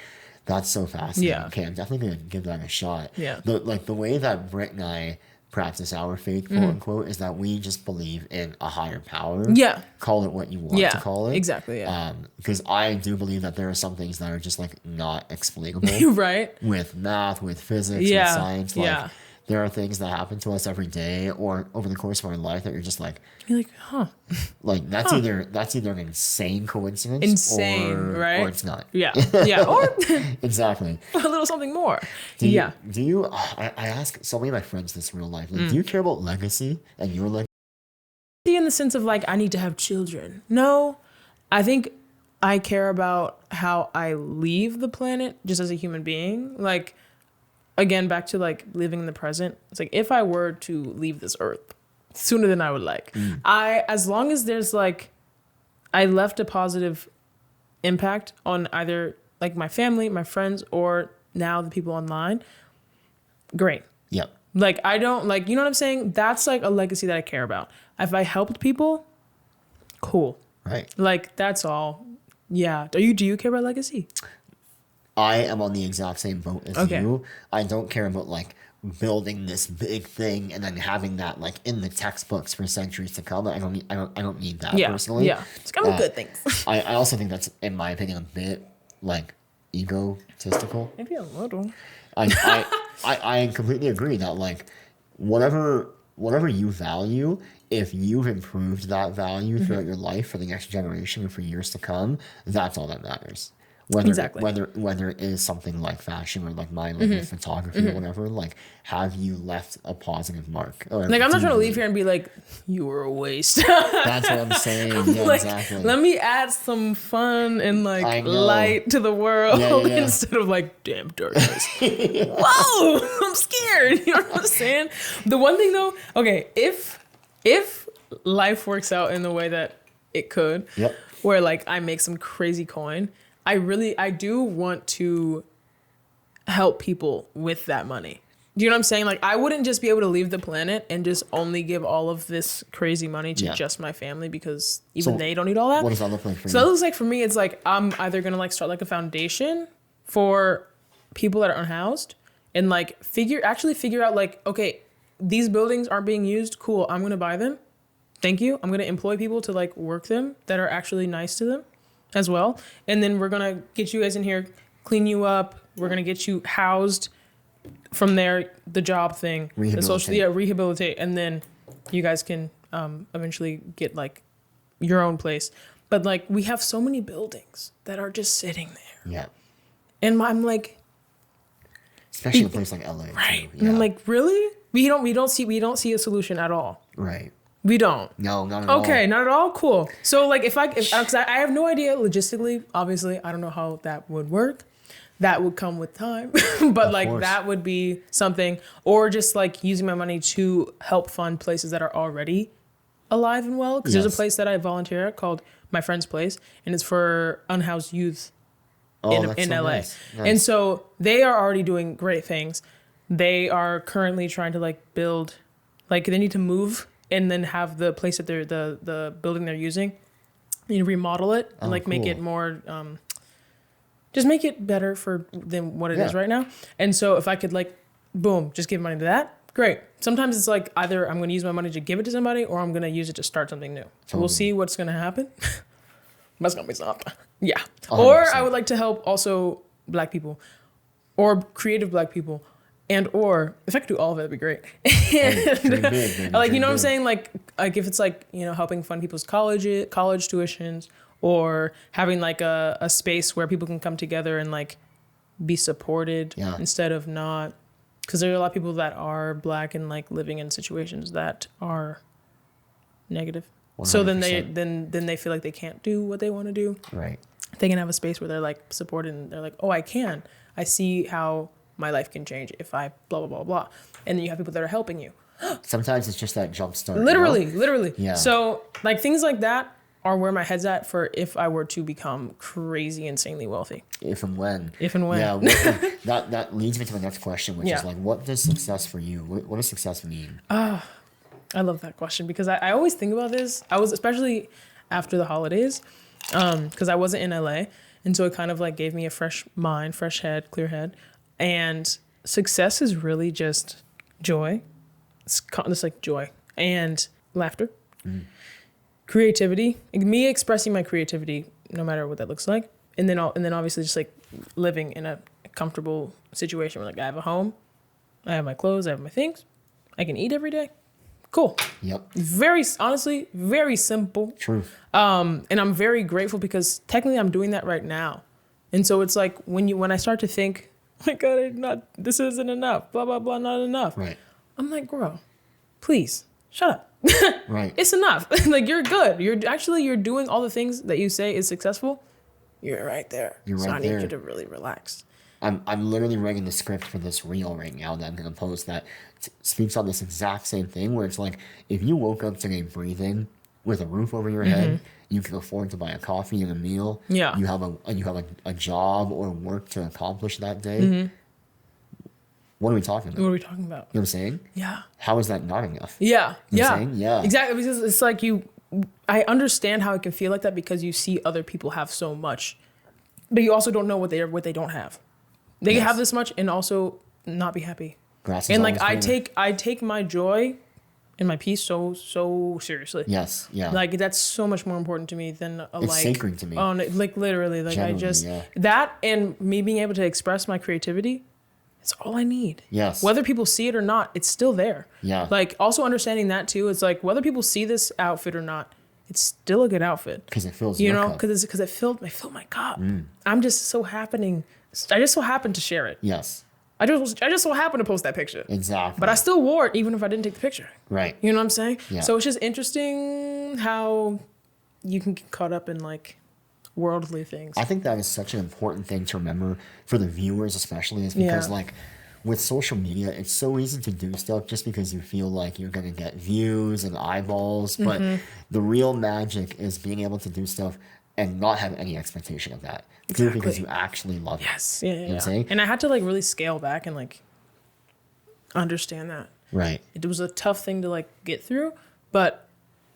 That's so fascinating. Yeah. Okay, I'm definitely gonna give that a shot. Yeah. The way that Britt and I practice our faith, quote unquote, is that we just believe in a higher power. Yeah. Call it what you want to call it. Exactly. Yeah. Because I do believe that there are some things that are just like not explainable. Right. With math, with physics, with science. Like, there are things that happen to us every day or over the course of our life that you're like, huh? Like that's either an insane coincidence, right? Or it's not. Yeah, yeah, or exactly a little something more. Do you? I ask so many of my friends this in real life. Like, do you care about legacy and your legacy? In the sense of like, I need to have children. No, I think I care about how I leave the planet just as a human being. Like, again, back to like living in the present. It's like if I were to leave this earth sooner than I would like, as long as there's like, I left a positive impact on either like my family, my friends, or now the people online, great. Yep. Like I don't like, you know what I'm saying? That's like a legacy that I care about. If I helped people, cool. Right. Like that's all. Yeah. Do you care about legacy? I am on the exact same boat as you. I don't care about like building this big thing and then having that like in the textbooks for centuries to come. I don't need that personally. Yeah, it's kind of good things. I also think that's, in my opinion, a bit like egotistical. Maybe a little. I completely agree that like whatever you value, if you've improved that value throughout your life for the next generation and for years to come, that's all that matters. Whether it is something like fashion or like mine, like with photography or whatever, like have you left a positive mark? Like I'm not trying to leave here and be like, you were a waste. That's what I'm saying. Yeah, like, exactly. Let me add some fun and like light to the world instead of like damn darkness. Whoa, I'm scared. You know what I'm saying? The one thing though, okay, if life works out in the way that it could, where like I make some crazy coin, I do want to help people with that money. Do you know what I'm saying? Like, I wouldn't just be able to leave the planet and just only give all of this crazy money to just my family because even they don't need all that. What does that look like for you? So that looks like for me, it's like I'm either going to like start like a foundation for people that are unhoused and like figure out like, okay, these buildings aren't being used. Cool. I'm going to buy them. Thank you. I'm going to employ people to like work them that are actually nice to them as well. And then we're going to get you guys in here, clean you up. We're going to get you housed. From there, the job thing, the social, rehabilitate. And then you guys can eventually get like your own place. But like we have so many buildings that are just sitting there. Yeah. And I'm like, especially in a place like LA. Right. Yeah. And I'm like, really? We don't see a solution at all. Right. We don't. No, not at all. Okay, not at all. Cool. So like because I have no idea logistically, obviously, I don't know how that would work. That would come with time, but like that would be something, or just like using my money to help fund places that are already alive and well. Because there's a place that I volunteer at called My Friend's Place, and it's for unhoused youth in LA. Nice. And so they are already doing great things. They are currently trying to like build, like they need to move and then have the place that they're the building they're using, you know, remodel it and make it more. Just make it better than what it is right now. And so if I could like, boom, just give money to that, great. Sometimes it's like either I'm going to use my money to give it to somebody or I'm going to use it to start something new. So we'll see what's going to happen. That's going to be something. Yeah. 100%. Or I would like to help also Black people or creative Black people. And or if I could do all of it, that'd be great. Like, you know what I'm saying? Like if it's like, you know, helping fund people's college tuitions, or having like a space where people can come together and like be supported instead of not, because there are a lot of people that are Black and like living in situations that are negative. 100%. So then they feel like they can't do what they want to do. Right. They can have a space where they're like supported and they're like, oh, I see how my life can change if I blah blah blah blah. And then you have people that are helping you. Sometimes it's just that jump start. Literally. Yeah. So like things like that are where my head's at for if I were to become crazy, insanely wealthy. If and when. Yeah, that leads me to the next question, which is like, what does success for you? What does success mean? I love that question because I always think about this. I was, especially after the holidays, because I wasn't in LA. And so it kind of like gave me a fresh mind, fresh head, clear head. And success is really just joy. It's just like joy and laughter. Mm. Creativity, me expressing my creativity, no matter what that looks like, and then obviously just like living in a comfortable situation where like I have a home, I have my clothes, I have my things, I can eat every day. Cool. Yep. Honestly, very simple. True. And I'm very grateful because technically I'm doing that right now, and so it's like when I start to think, oh my God, this isn't enough, blah blah blah, not enough. Right. I'm like, girl, please shut up. Right. It's enough. Like you're good. You're doing all the things that you say is successful. You're right there. So I need you to really relax. I'm literally writing the script for this reel right now that I'm going to post that speaks on this exact same thing where it's like, if you woke up today breathing with a roof over your head, you can afford to buy a coffee and a meal. Yeah. You have a job or work to accomplish that day. Mm-hmm. What are we talking about? What are we talking about? You know what I'm saying? Yeah. How is that not enough? Yeah. You know what I'm saying? Yeah. Exactly. Because it's like I understand how it can feel like that because you see other people have so much, but you also don't know what they don't have. They can have this much and also not be happy. Grass is And like always greener. I take my joy and my peace so seriously. Yes, yeah. Like that's so much more important to me than It's sacred to me. Oh, like literally, like Generally, I just yeah. that and me being able to express my creativity. It's all I need. Yes. Whether people see it or not, it's still there. Yeah. Like also understanding that too. It's like whether people see this outfit or not, it's still a good outfit. Because it fills You your know, cup. because it filled my cup. I'm just so happening. I just so happened to share it. Yes. I just so happened to post that picture. Exactly. But I still wore it even if I didn't take the picture. Right. You know what I'm saying? Yeah. So it's just interesting how you can get caught up in like worldly things. I think that is such an important thing to remember for the viewers, especially, is because Yeah. like with social media, it's so easy to do stuff just because you feel like you're gonna get views and eyeballs. But the real magic is being able to do stuff and not have any expectation of that. Do it because you actually love it. Yes. Yeah. You know what I'm saying? And I had to like really scale back and like understand that. Right. It was a tough thing to like get through, but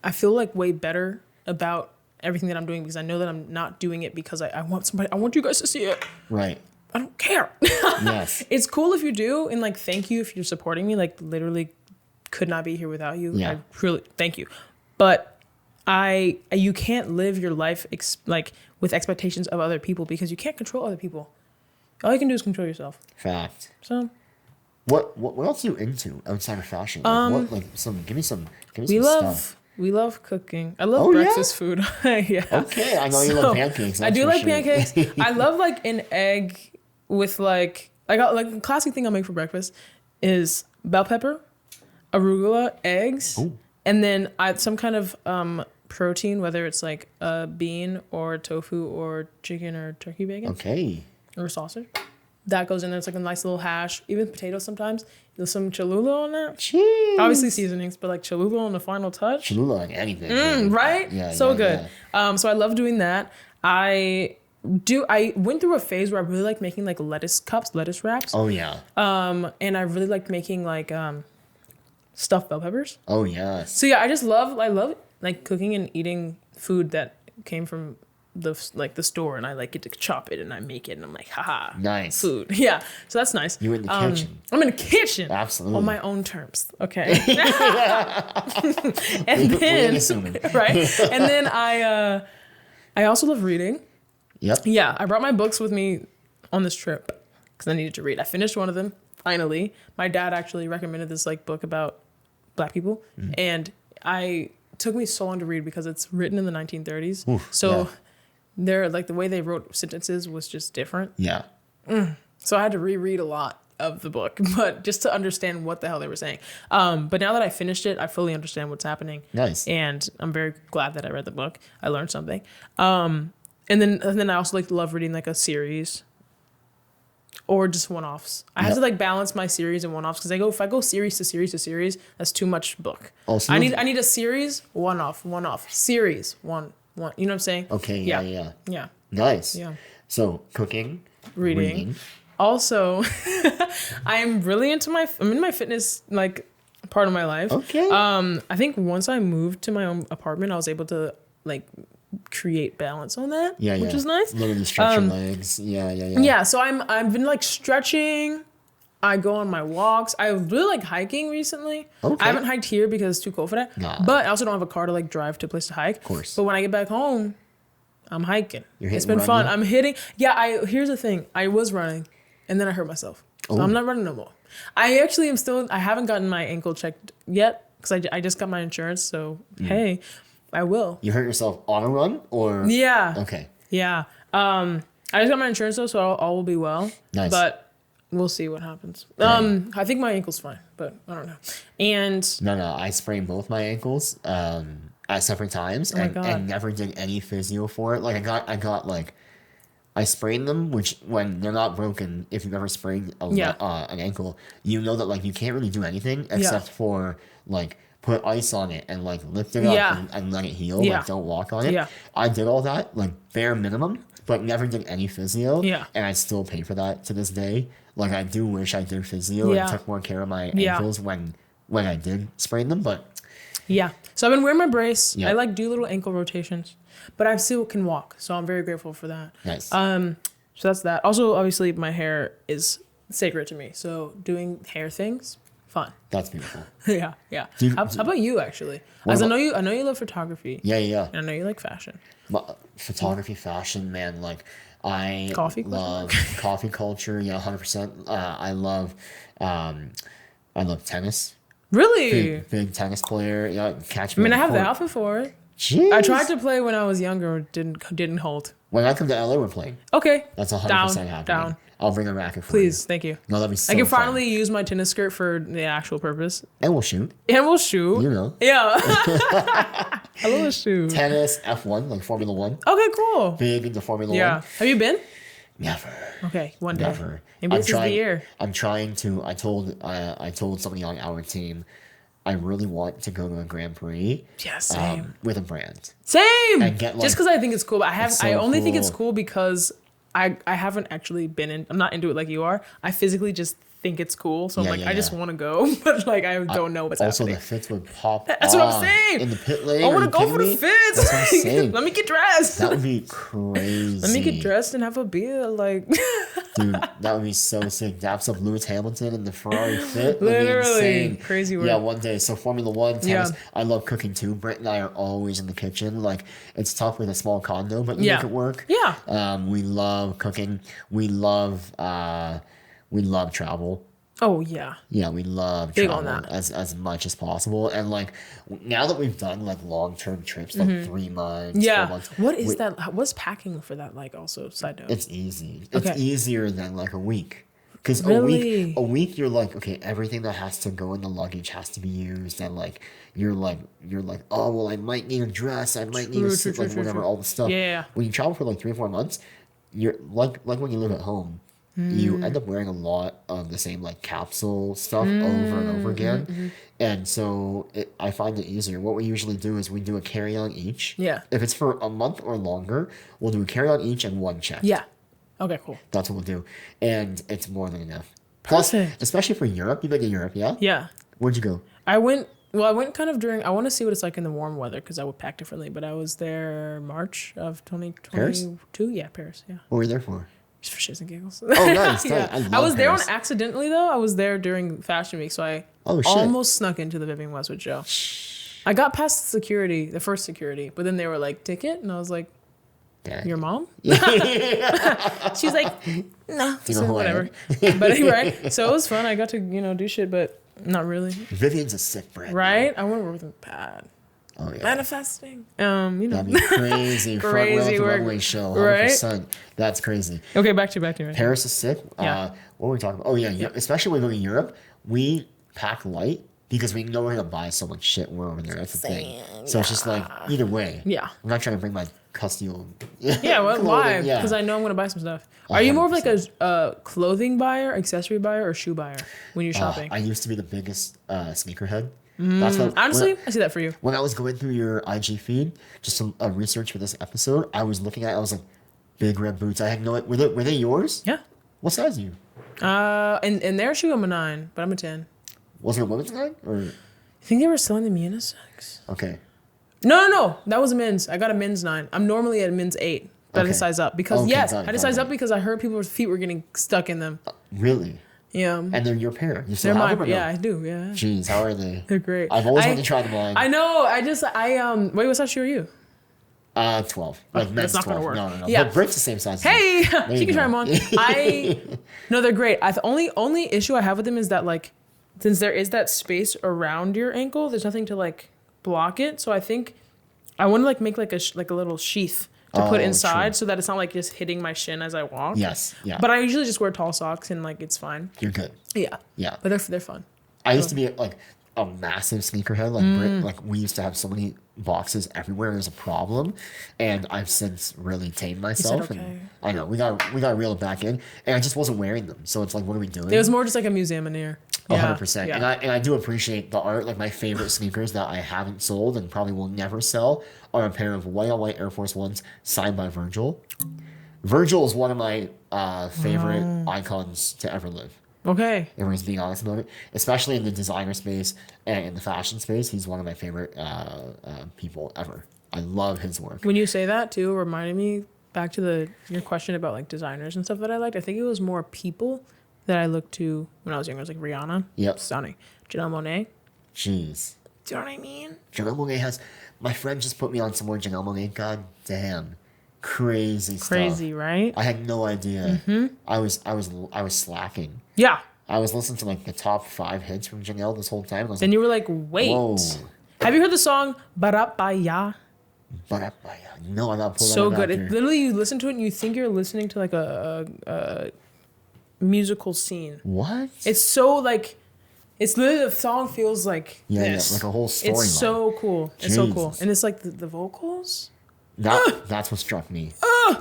I feel like way better about everything that I'm doing because I know that I'm not doing it because I want you guys to see it. Right. I don't care. Yes. It's cool if you do, and like thank you if you're supporting me. Like literally could not be here without you. Yeah. I really thank you. But you can't live your life like with expectations of other people because you can't control other people. All you can do is control yourself. Fact. So What else are you into outside of fashion? Like, give me some stuff. we love cooking. I love Oh, yeah? breakfast food. Yeah. Okay, I know you love pancakes. I that's do for like sure. pancakes. I love like an egg with like a classic thing I'll make for breakfast is bell pepper, arugula, eggs, Ooh. and then some kind of protein, whether it's like a bean or tofu or chicken or turkey bacon Okay. or sausage. That goes in there. It's like a nice little hash. Even potatoes sometimes. There's some Cholula on that. Cheese. Obviously seasonings, but like Cholula on the final touch. Cholula on anything. man. Right? Yeah. So yeah, good. yeah. So I love doing that. I went through a phase where I really liked making like lettuce wraps. Oh yeah. And I really liked making like stuffed bell peppers. Oh yes. So yeah, I love like cooking and eating food that came from the store, and I like get to chop it and I make it and I'm like, haha, Nice. food. Yeah. So that's nice. You in the kitchen. I'm in the kitchen. Absolutely. On my own terms. Okay. And We're then assuming. right? And then I also love reading. Yep. Yeah, I brought my books with me on this trip because I needed to read. I finished one of them finally. My dad actually recommended this like book about Black people, and it took me so long to read because it's written in the 1930s. Oof, so yeah. they're like the way they wrote sentences was just different. Yeah. So I had to reread a lot of the book, but just to understand what the hell they were saying. But now that I finished it, I fully understand what's happening. Nice. And I'm very glad that I read the book. I learned something. And then I also love reading like a series or just one-offs. I have to like balance my series and one-offs because if I go series to series to series, that's too much book. Oh, so I need a series, one-off, series, one. You know what I'm saying? Okay. Yeah. Yeah. Nice. Yeah. So cooking, Reading. Also, I'm in my fitness like part of my life. Okay. I think once I moved to my own apartment, I was able to like create balance on that, Yeah. which is nice. Literally stretch your legs. Yeah. Yeah, so I've been like stretching. I go on my walks. I really like hiking recently. Okay. I haven't hiked here because it's too cold for that. Nah. But I also don't have a car to like drive to a place to hike. Of course. But when I get back home, I'm hiking. You're It's hitting been fun. running? I'm hitting. Yeah, here's the thing. I was running and then I hurt myself. So Oh. I'm not running no more. I actually am still, I haven't gotten my ankle checked yet because I just got my insurance. So, hey, I will. You hurt yourself on a run or? Yeah. Okay. Yeah. I just got my insurance though, so all will be well. Nice. But we'll see what happens. I think my ankle's fine, but I don't know. And No. I sprained both my ankles at separate times my and God. never did any physio for it. Like I got like I sprained them, which when they're not broken, if you've ever sprained an ankle, you know that like you can't really do anything except for like put ice on it and like lift it up and let it heal. Yeah. Like don't walk on it. Yeah. I did all that like bare minimum, but never did any physio. Yeah. And I still pay for that to this day. Like I do wish I did physio and took more care of my ankles when I did sprain them, but yeah. So I've been wearing my brace. Yeah. I like do little ankle rotations, but I still can walk. So I'm very grateful for that. nice. So that's that. Also, obviously, my hair is sacred to me. So doing hair things, fun. That's beautiful. Yeah. How about you actually? As I know you love photography. Yeah. And I know you like fashion. Photography, fashion, man. Like I Coffee love coffee culture. Yeah, 100%. I love tennis. Really? Big tennis player. Yeah, catch I me. mean, on I have the court. outfit for it. Jeez. I tried to play when I was younger, didn't hold. When I come to LA, we're playing. Okay. That's 100% happening. Down. I'll bring a racket for Please, you. thank you. No, that'd be so I can fun. finally use my tennis skirt for the actual purpose. And we'll shoot. And we'll shoot. You know. Yeah. I love to shoot. Tennis, F1, like Formula 1. Okay, cool. Big into Formula 1. Yeah. Have you been? Never. Okay, one day. Never. Maybe this is the year. I'm trying to. I told somebody on our team, I really want to go to a Grand Prix. Yeah, same. With a brand. Same. And get, like, just because I think it's cool, but I only think it's cool. cool because I haven't actually been in. I'm not into it like you are. I physically just think it's cool, so I'm like, I just want to go, but like I don't know what's also, happening. the fits would pop. That's what I'm saying. In the pit lane. I want to go for the fits. That's what I'm saying. Let me get dressed. That would be crazy. Let me get dressed and have a beer, like. Dude, that would be so sick. Daps up Lewis Hamilton in the Ferrari fit. Literally. Crazy work. Yeah, one day. So Formula 1, tennis. Yeah. I love cooking too. Brent and I are always in the kitchen. Like, it's tough with a small condo, but we make it work. Yeah. We love cooking. We love travel. Oh, yeah. Yeah, we love Big travel on that. as much as possible. And like now that we've done like long-term trips, like 3 months, 4 months. What is that? What's packing for that? Like, also, side note. It's easy. It's easier than like a week. Because Really? a week you're like, okay, everything that has to go in the luggage has to be used, and like you're like, oh well, I might need a dress, I might need a suit, like whatever, all the stuff. Yeah. When you travel for like 3 or 4 months, you're like when you live at home, you end up wearing a lot of the same like capsule stuff over and over again, and so I find it easier. What we usually do is we do a carry-on each. Yeah. If it's for a month or longer, we'll do a carry-on each and 1 check. Yeah. Okay, cool. That's what we'll do. And it's more than enough. Plus, especially for Europe. You've been to Europe, yeah? Yeah. Where'd you go? I went kind of during, I want to see what it's like in the warm weather because I would pack differently, but I was there March of 2022. Paris? Yeah, Paris, yeah. What were you there for? Just for shits and giggles. Oh, nice. Yeah. I love I was there on Paris. accidentally, though. I was there during Fashion Week, so I almost snuck into the Vivian Westwood show. I got past security, the first security, but then they were like, ticket? And I was like, your mom? She's like, no, You know who whatever. I am? But right, so it was fun. I got to do shit, but not really. Vivian's a sick brand. Right? I want to work with them bad. Oh, yeah. Manifesting. That'd be crazy. Front row at Crazy the work. runway show. 100%. Right? That's crazy. Okay, back to you. Paris is sick. Yeah. What were we talking about? Oh, yeah. Especially when we go to Europe, we pack light because we know we're going to buy so much shit when we're over there. That's the thing. So it's just like, either way. Yeah. I'm not trying to bring my Custio. Yeah, why? clothing. Yeah. Because I know I'm going to buy some stuff. Are you more of like a clothing buyer, accessory buyer, or shoe buyer when you're shopping? I used to be the biggest sneakerhead. That's what, Honestly, I see that for you. when I was going through your IG feed, just some research for this episode, I was looking at it, I was like, big red boots. I had no were they yours? Yeah. What size are you? In their shoe, I'm a 9, but I'm a 10. Was it a women's line? Or I think they were selling them unisex. okay. No. That was a men's. I got a men's 9. I'm normally at a men's 8. But I had to size up because Okay, got it, I had to size up because I heard people's feet were getting stuck in them. Really? Yeah. And they're your pair. You still They're have my them or no? yeah, I do, yeah. Jeez, how are they? They're great. I've always wanted to try them on. I know. Wait, what size shoe are you? 12. Like men's that's not 12. gonna work. No. Yeah. But Britt's the same size. Hey, There she you can try go. them on. No, they're great. The only issue I have with them is that like, since there is that space around your ankle, there's nothing to like block it. So I think I want to like make like a little sheath to put inside true. so that it's not like just hitting my shin as I walk. Yes, yeah. But I usually just wear tall socks and like it's fine. You're good. Yeah. Yeah. But they're fun. I used to be like a massive sneakerhead. Like Brit, like we used to have so many boxes everywhere. It was a problem, and I've since really tamed myself. okay. And I know we got to reel it back in, and I just wasn't wearing them. So it's like, what are we doing? It was more just like a museum in here. 100%. Yeah. And I do appreciate the art. Like my favorite sneakers that I haven't sold and probably will never sell are a pair of white on white Air Force Ones signed by Virgil. Virgil is one of my favorite icons to ever live. Okay. Everyone's being honest about it, especially in the designer space and in the fashion space. He's one of my favorite people ever. I love his work. When you say that too, it reminded me back to your question about like designers and stuff that I liked. I think it was more people that I looked to when I was younger was like Rihanna. Yep. Stunning. Janelle Monáe. Jeez. Do you know what I mean? Janelle Monáe has... My friend just put me on some more Janelle Monáe. God damn. Crazy stuff. Crazy, right? I had no idea. Mm-hmm. I was slacking. Yeah. I was listening to like the top 5 hits from Janelle this whole time. Then you were like, wait. Whoa. Have you heard the song Barapaya? Barapaya. No, I'm not pulling so good. It literally, you listen to it and you think you're listening to like a musical scene. What? It's so like, it's literally, the song feels like this. Yeah, like a whole story. It's so cool. It's so cool. And it's like the vocals. That's what struck me.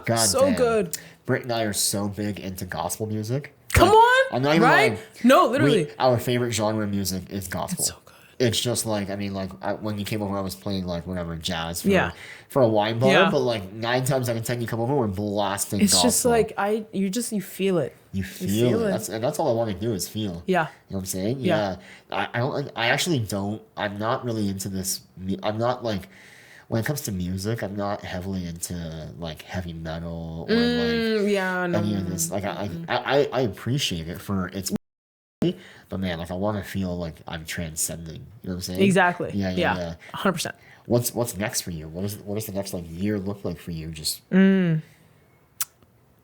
God so damn. Good. Britt and I are so big into gospel music. Come on. I'm not even lying. No, literally. Our favorite genre of music is gospel. It's so good. It's just like, I mean, like when you came over, I was playing like whatever jazz for a wine bar. Yeah. But like 9 times out of 10, you come over, we're blasting. It's gospel. Just like you feel it. You feel it. That's all I want to do is feel. Yeah. You know what I'm saying? Yeah. I actually don't. I'm not really into this. I'm not like. When it comes to music, I'm not heavily into like heavy metal or any of this. Like I appreciate it for its, but man, like I want to feel like I'm transcending. You know what I'm saying? Exactly. Yeah. 100%. What's next for you? What does the next like year look like for you? Just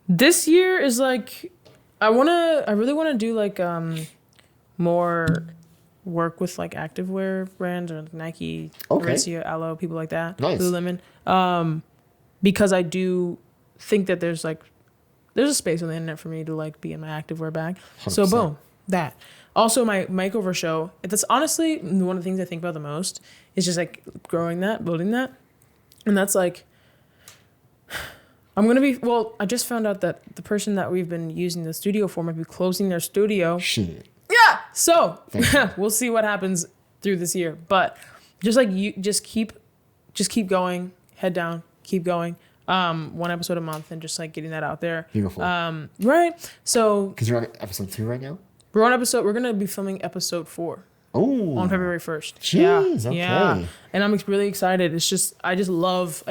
this year is like I really wanna do like more work with like activewear brands or Nike, Aritzia, Aloe, people like that. Nice. Lululemon. Because I do think that there's a space on the internet for me to like be in my activewear bag. 100%. So boom, that. Also my makeover show. That's honestly one of the things I think about the most is just like growing that, building that. And that's like I just found out that the person that we've been using the studio for might be closing their studio. Shit. Yeah. So we'll see what happens through this year. But just like you just keep going, head down, keep going. 1 episode a month and just like getting that out there. Beautiful. Right. So because you're on episode 2 right now? We're gonna be filming episode 4. Oh. On February 1st. Jeez, okay. Yeah. And I'm really excited. I love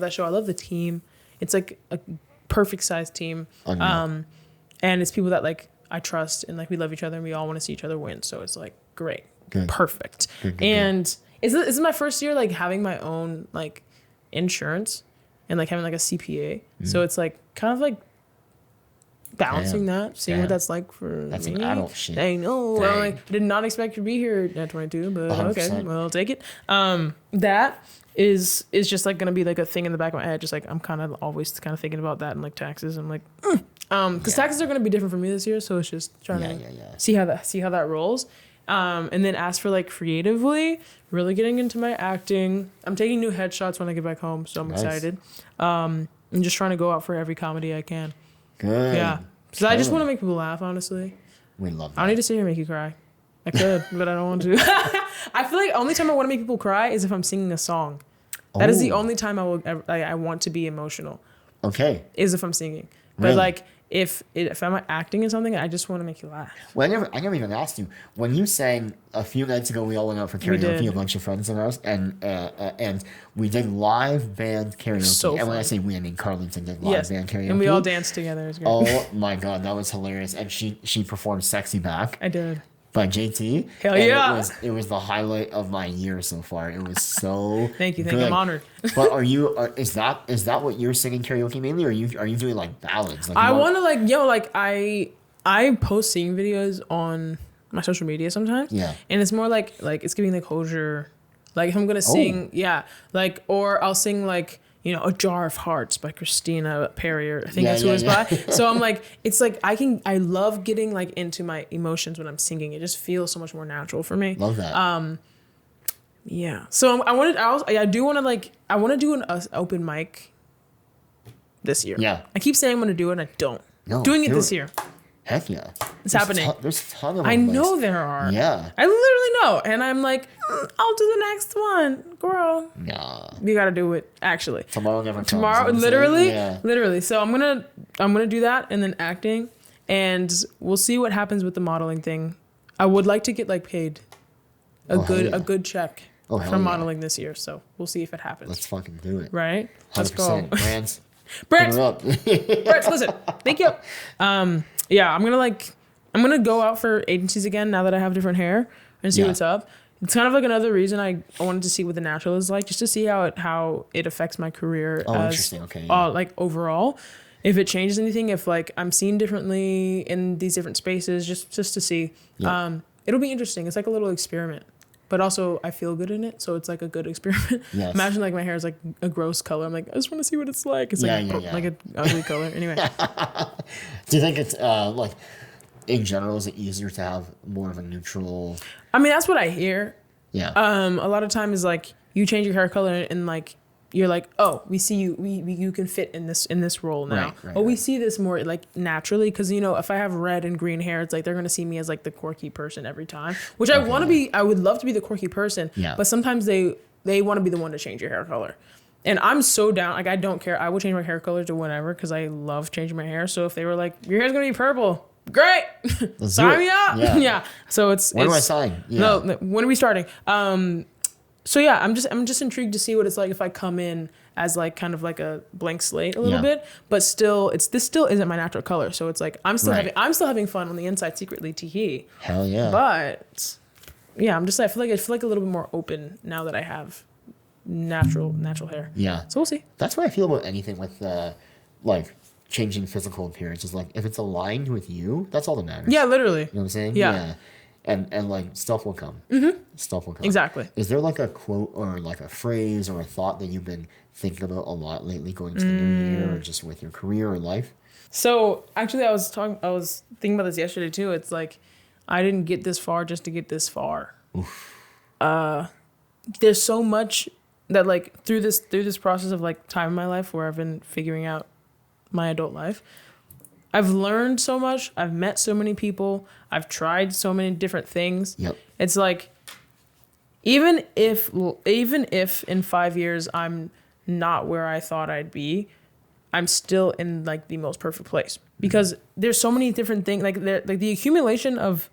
that show. I love the team. It's like a perfect sized team. And it's people that like I trust and like we love each other and we all want to see each other win. So it's like great. Good. Perfect. Good. And this is my first year like having my own like insurance and like having like a CPA. So it's like kind of like balancing that, seeing what that's like for that's me. An adult shit. I know. I did not expect to be here at 22, but 100%. Okay, well, I'll take it. That is just like gonna be like a thing in the back of my head. Just like I'm kind of always kind of thinking about that and like taxes. I'm like, because taxes are gonna be different for me this year, so it's just trying to see how that rolls. And then as for like creatively, really getting into my acting. I'm taking new headshots when I get back home, so I'm excited. I'm just trying to go out for every comedy I can. Good. Yeah. So I just want to make people laugh, honestly. We love that. I don't need to sit here and make you cry. I could, but I don't want to. I feel like only time I want to make people cry is if I'm singing a song. That is the only time I want to be emotional. Okay. Is if I'm singing. But like if I'm acting in something, I just want to make you laugh. Well, I never even asked you. When you sang a few nights ago, we all went out for karaoke, a bunch of friends of ours, and we did live band karaoke. So and when I say we, I mean Carlita did live band karaoke. And we all danced together. It was great. Oh my God, that was hilarious. And she performed Sexy Back. I did. By JT. Hell yeah. It was the highlight of my year so far. It was so Thank you. I'm honored. But is that what you're singing karaoke mainly, or are you doing like ballads? Like, I want to like I post singing videos on my social media sometimes. Yeah. And it's more like it's giving like closure. Like if I'm gonna sing, like or I'll sing like, you know, A Jar of Hearts by Christina Perry, I think that's who it's by. So I'm like, it's like I love getting like into my emotions when I'm singing. It just feels so much more natural for me. Love that. Yeah. So I want to do an open mic this year. Yeah. I keep saying I'm gonna do it and I don't. No, doing it this year. Heck yeah. It's happening. There's a ton of them. I know there are. Yeah. I literally know. And I'm like, I'll do the next one. Girl. Nah. You got to do it, actually. Tomorrow never comes. Literally. So I'm gonna do that and then acting. And we'll see what happens with the modeling thing. I would like to get like paid a good check from modeling this year. So we'll see if it happens. Let's fucking do it. Right? 100%. Let's go. Brands. Brett, listen. Thank you. Yeah, I'm gonna like I'm going to go out for agencies again now that I have different hair and see what's up. It's kind of like another reason I wanted to see what the natural is like, just to see how it affects my career Interesting. Okay. Yeah. like overall. If it changes anything, if like I'm seen differently in these different spaces, just to see. Yeah. It'll be interesting. It's like a little experiment. But also, I feel good in it, so it's like a good experiment. Yes. Imagine like my hair is like a gross color. I'm like, I just want to see what it's like. It's like an ugly color. Anyway. Do you think it's like in general, is it easier to have more of a neutral? I mean, that's what I hear. Yeah. A lot of times, like you change your hair color and like you're like, oh, we see you. You can fit in this role now. Right, we see this more like naturally because if I have red and green hair, it's like they're gonna see me as like the quirky person every time. Which I want to be. I would love to be the quirky person. Yeah. But sometimes they want to be the one to change your hair color, and I'm so down. Like I don't care. I will change my hair color to whatever because I love changing my hair. So if they were like, your hair's gonna be purple. Great. Sign me up. Yeah. So it's. When do I sign? Yeah. No. When are we starting? So yeah, I'm just intrigued to see what it's like if I come in as like kind of like a blank slate a little bit, but still this still isn't my natural color. So it's like I'm still having fun on the inside secretly. Tee. Hell yeah. But yeah, I feel like a little bit more open now that I have natural hair. Yeah. So we'll see. That's what I feel about anything with like changing physical appearance is like if it's aligned with you, that's all that matters. Yeah, literally. You know what I'm saying? Yeah. And like stuff will come. Stuff will come. Exactly. Is there like a quote or like a phrase or a thought that you've been thinking about a lot lately going to the new year or just with your career or life? So actually I was thinking about this yesterday too. It's like I didn't get this far just to get this far. Oof. There's so much that like through this process of like time in my life where I've been figuring out my adult life, I've learned so much. I've met so many people. I've tried so many different things. Yep. It's like, even if in 5 years I'm not where I thought I'd be, I'm still in like the most perfect place because there's so many different things. Like the accumulation of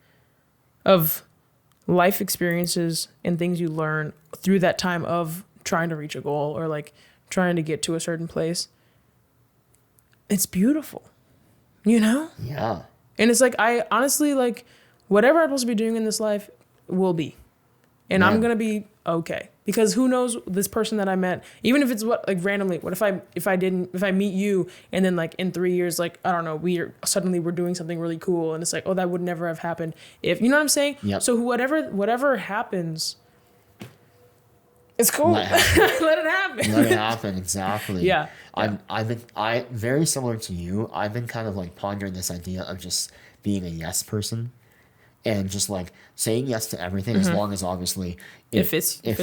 life experiences and things you learn through that time of trying to reach a goal or like trying to get to a certain place. It's beautiful. Yeah. And it's like, I honestly, like, whatever I'm supposed to be doing in this life will be. And I'm going to be okay. Because who knows this person that I met, even if it's randomly, what if I meet you and then like in 3 years, like, I don't know, we're doing something really cool. And it's like, oh, that would never have happened if, you know what I'm saying? Yep. So whatever happens, it's cool. Let it happen. Let it happen. Exactly. Yeah. I very similar to you. I've been kind of like pondering this idea of just being a yes person, and just like saying yes to everything as long as obviously it fits your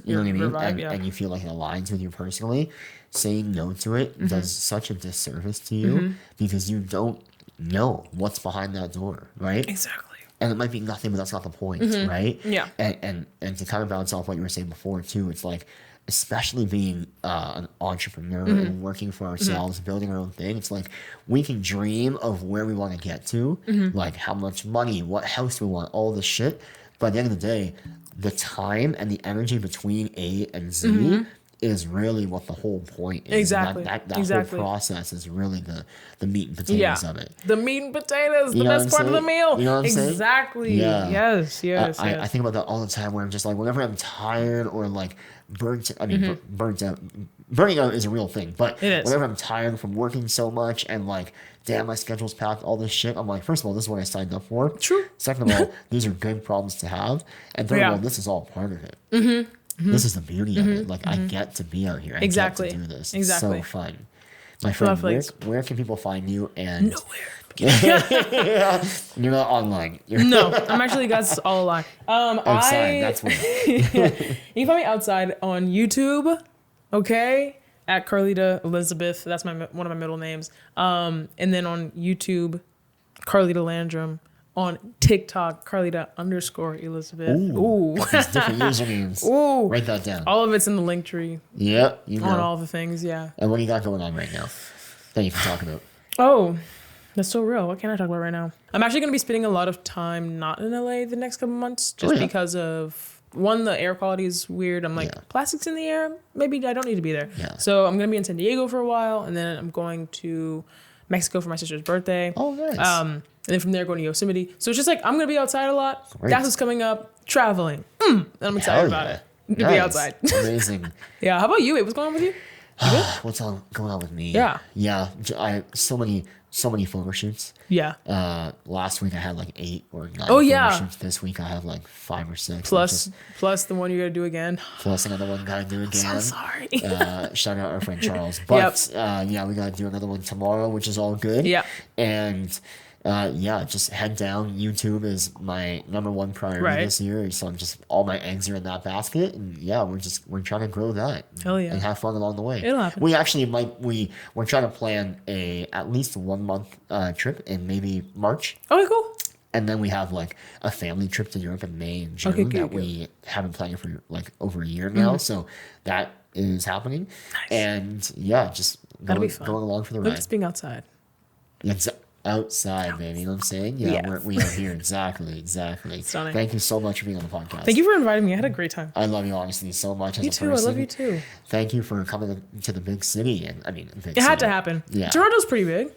you know what I mean, vibe, and you feel like it aligns with you personally. Saying no to it does such a disservice to you because you don't know what's behind that door, right? Exactly. And it might be nothing, but that's not the point, right? Yeah. And to kind of bounce off what you were saying before too, it's like, especially being an entrepreneur and working for ourselves, building our own thing, it's like we can dream of where we want to get to, like how much money, what house we want, all this shit. But at the end of the day, the time and the energy between A and Z is really what the whole point is. Exactly. That whole process is really the meat and potatoes of it. The meat and potatoes, the best part of the meal. You know what I'm saying? Exactly. Yeah. Yes. I think about that all the time where I'm just like, whenever I'm tired or like burnt out. Burning out is a real thing, but whenever I'm tired from working so much and like, damn, my schedule's packed, all this shit, I'm like, first of all, this is what I signed up for. True. Second of all, these are good problems to have. And third of all, this is all part of it. This is the beauty of it. Like, I get to be out here. I get to do this. It's so fun. My friend, where can people find you? And nowhere. You're not online. No, I'm actually guys all online. Outside, that's weird. You can find me outside on YouTube, okay? At Carlita Elizabeth. That's one of my middle names. And then on YouTube, Carlita Landrum. On TikTok, Carlita_Elizabeth. Ooh. These different usernames. Ooh. Write that down. All of it's in the link tree. Yep. You know. On all the things, yeah. And what do you got going on right now that you can talk about? Oh, that's so real. What can I talk about right now? I'm actually going to be spending a lot of time not in LA the next couple months just because of, one, the air quality is weird. I'm like, plastics in the air? Maybe I don't need to be there. Yeah. So I'm going to be in San Diego for a while, and then I'm going to Mexico for my sister's birthday. Oh, nice. And then from there going to Yosemite. So it's just like I'm gonna be outside a lot. Great. That's what's coming up. Traveling. And I'm excited about it. To be outside. Amazing. Yeah. How about you? Wait, what's going on with you? What's going on with me? Yeah. Yeah. So many photo shoots. Yeah. Last week I had like 8 or 9 Oh, photo yeah. shoots. This week I have like 5 or 6. Plus the one you gotta do again. Plus another one gotta do again. So sorry. Shout out our friend Charles. But yeah, we gotta do another one tomorrow, which is all good. Yeah. And yeah, just head down. YouTube is my number one priority this year. So I'm just all my eggs are in that basket, and yeah, we're trying to grow that. Hell yeah. And have fun along the way. It'll happen. We actually we're trying to plan a at least 1 month trip in maybe March. Okay, cool. And then we have like a family trip to Europe in May and June that we haven't planned for like over a year now. So that is happening. Nice. And yeah, just going along for the Look, ride. it's being outside. It's outside, baby. You know what I'm saying? Yeah, Yeah. we are here. Exactly. Stunning. Thank you so much for being on the podcast. Thank you for inviting me. I had a great time. I love you honestly so much as You a too. person. I love you too. Thank you for coming to the big city. And I mean, It had to happen. Yeah. Toronto's pretty big.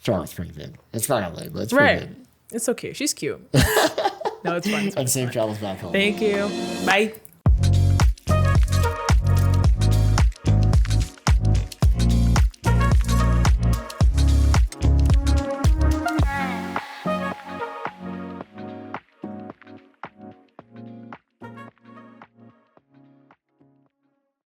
Toronto's pretty big. It's not LA, but it's pretty big. It's okay. She's cute. No, it's fine. And safe travels back home. Thank you. Bye.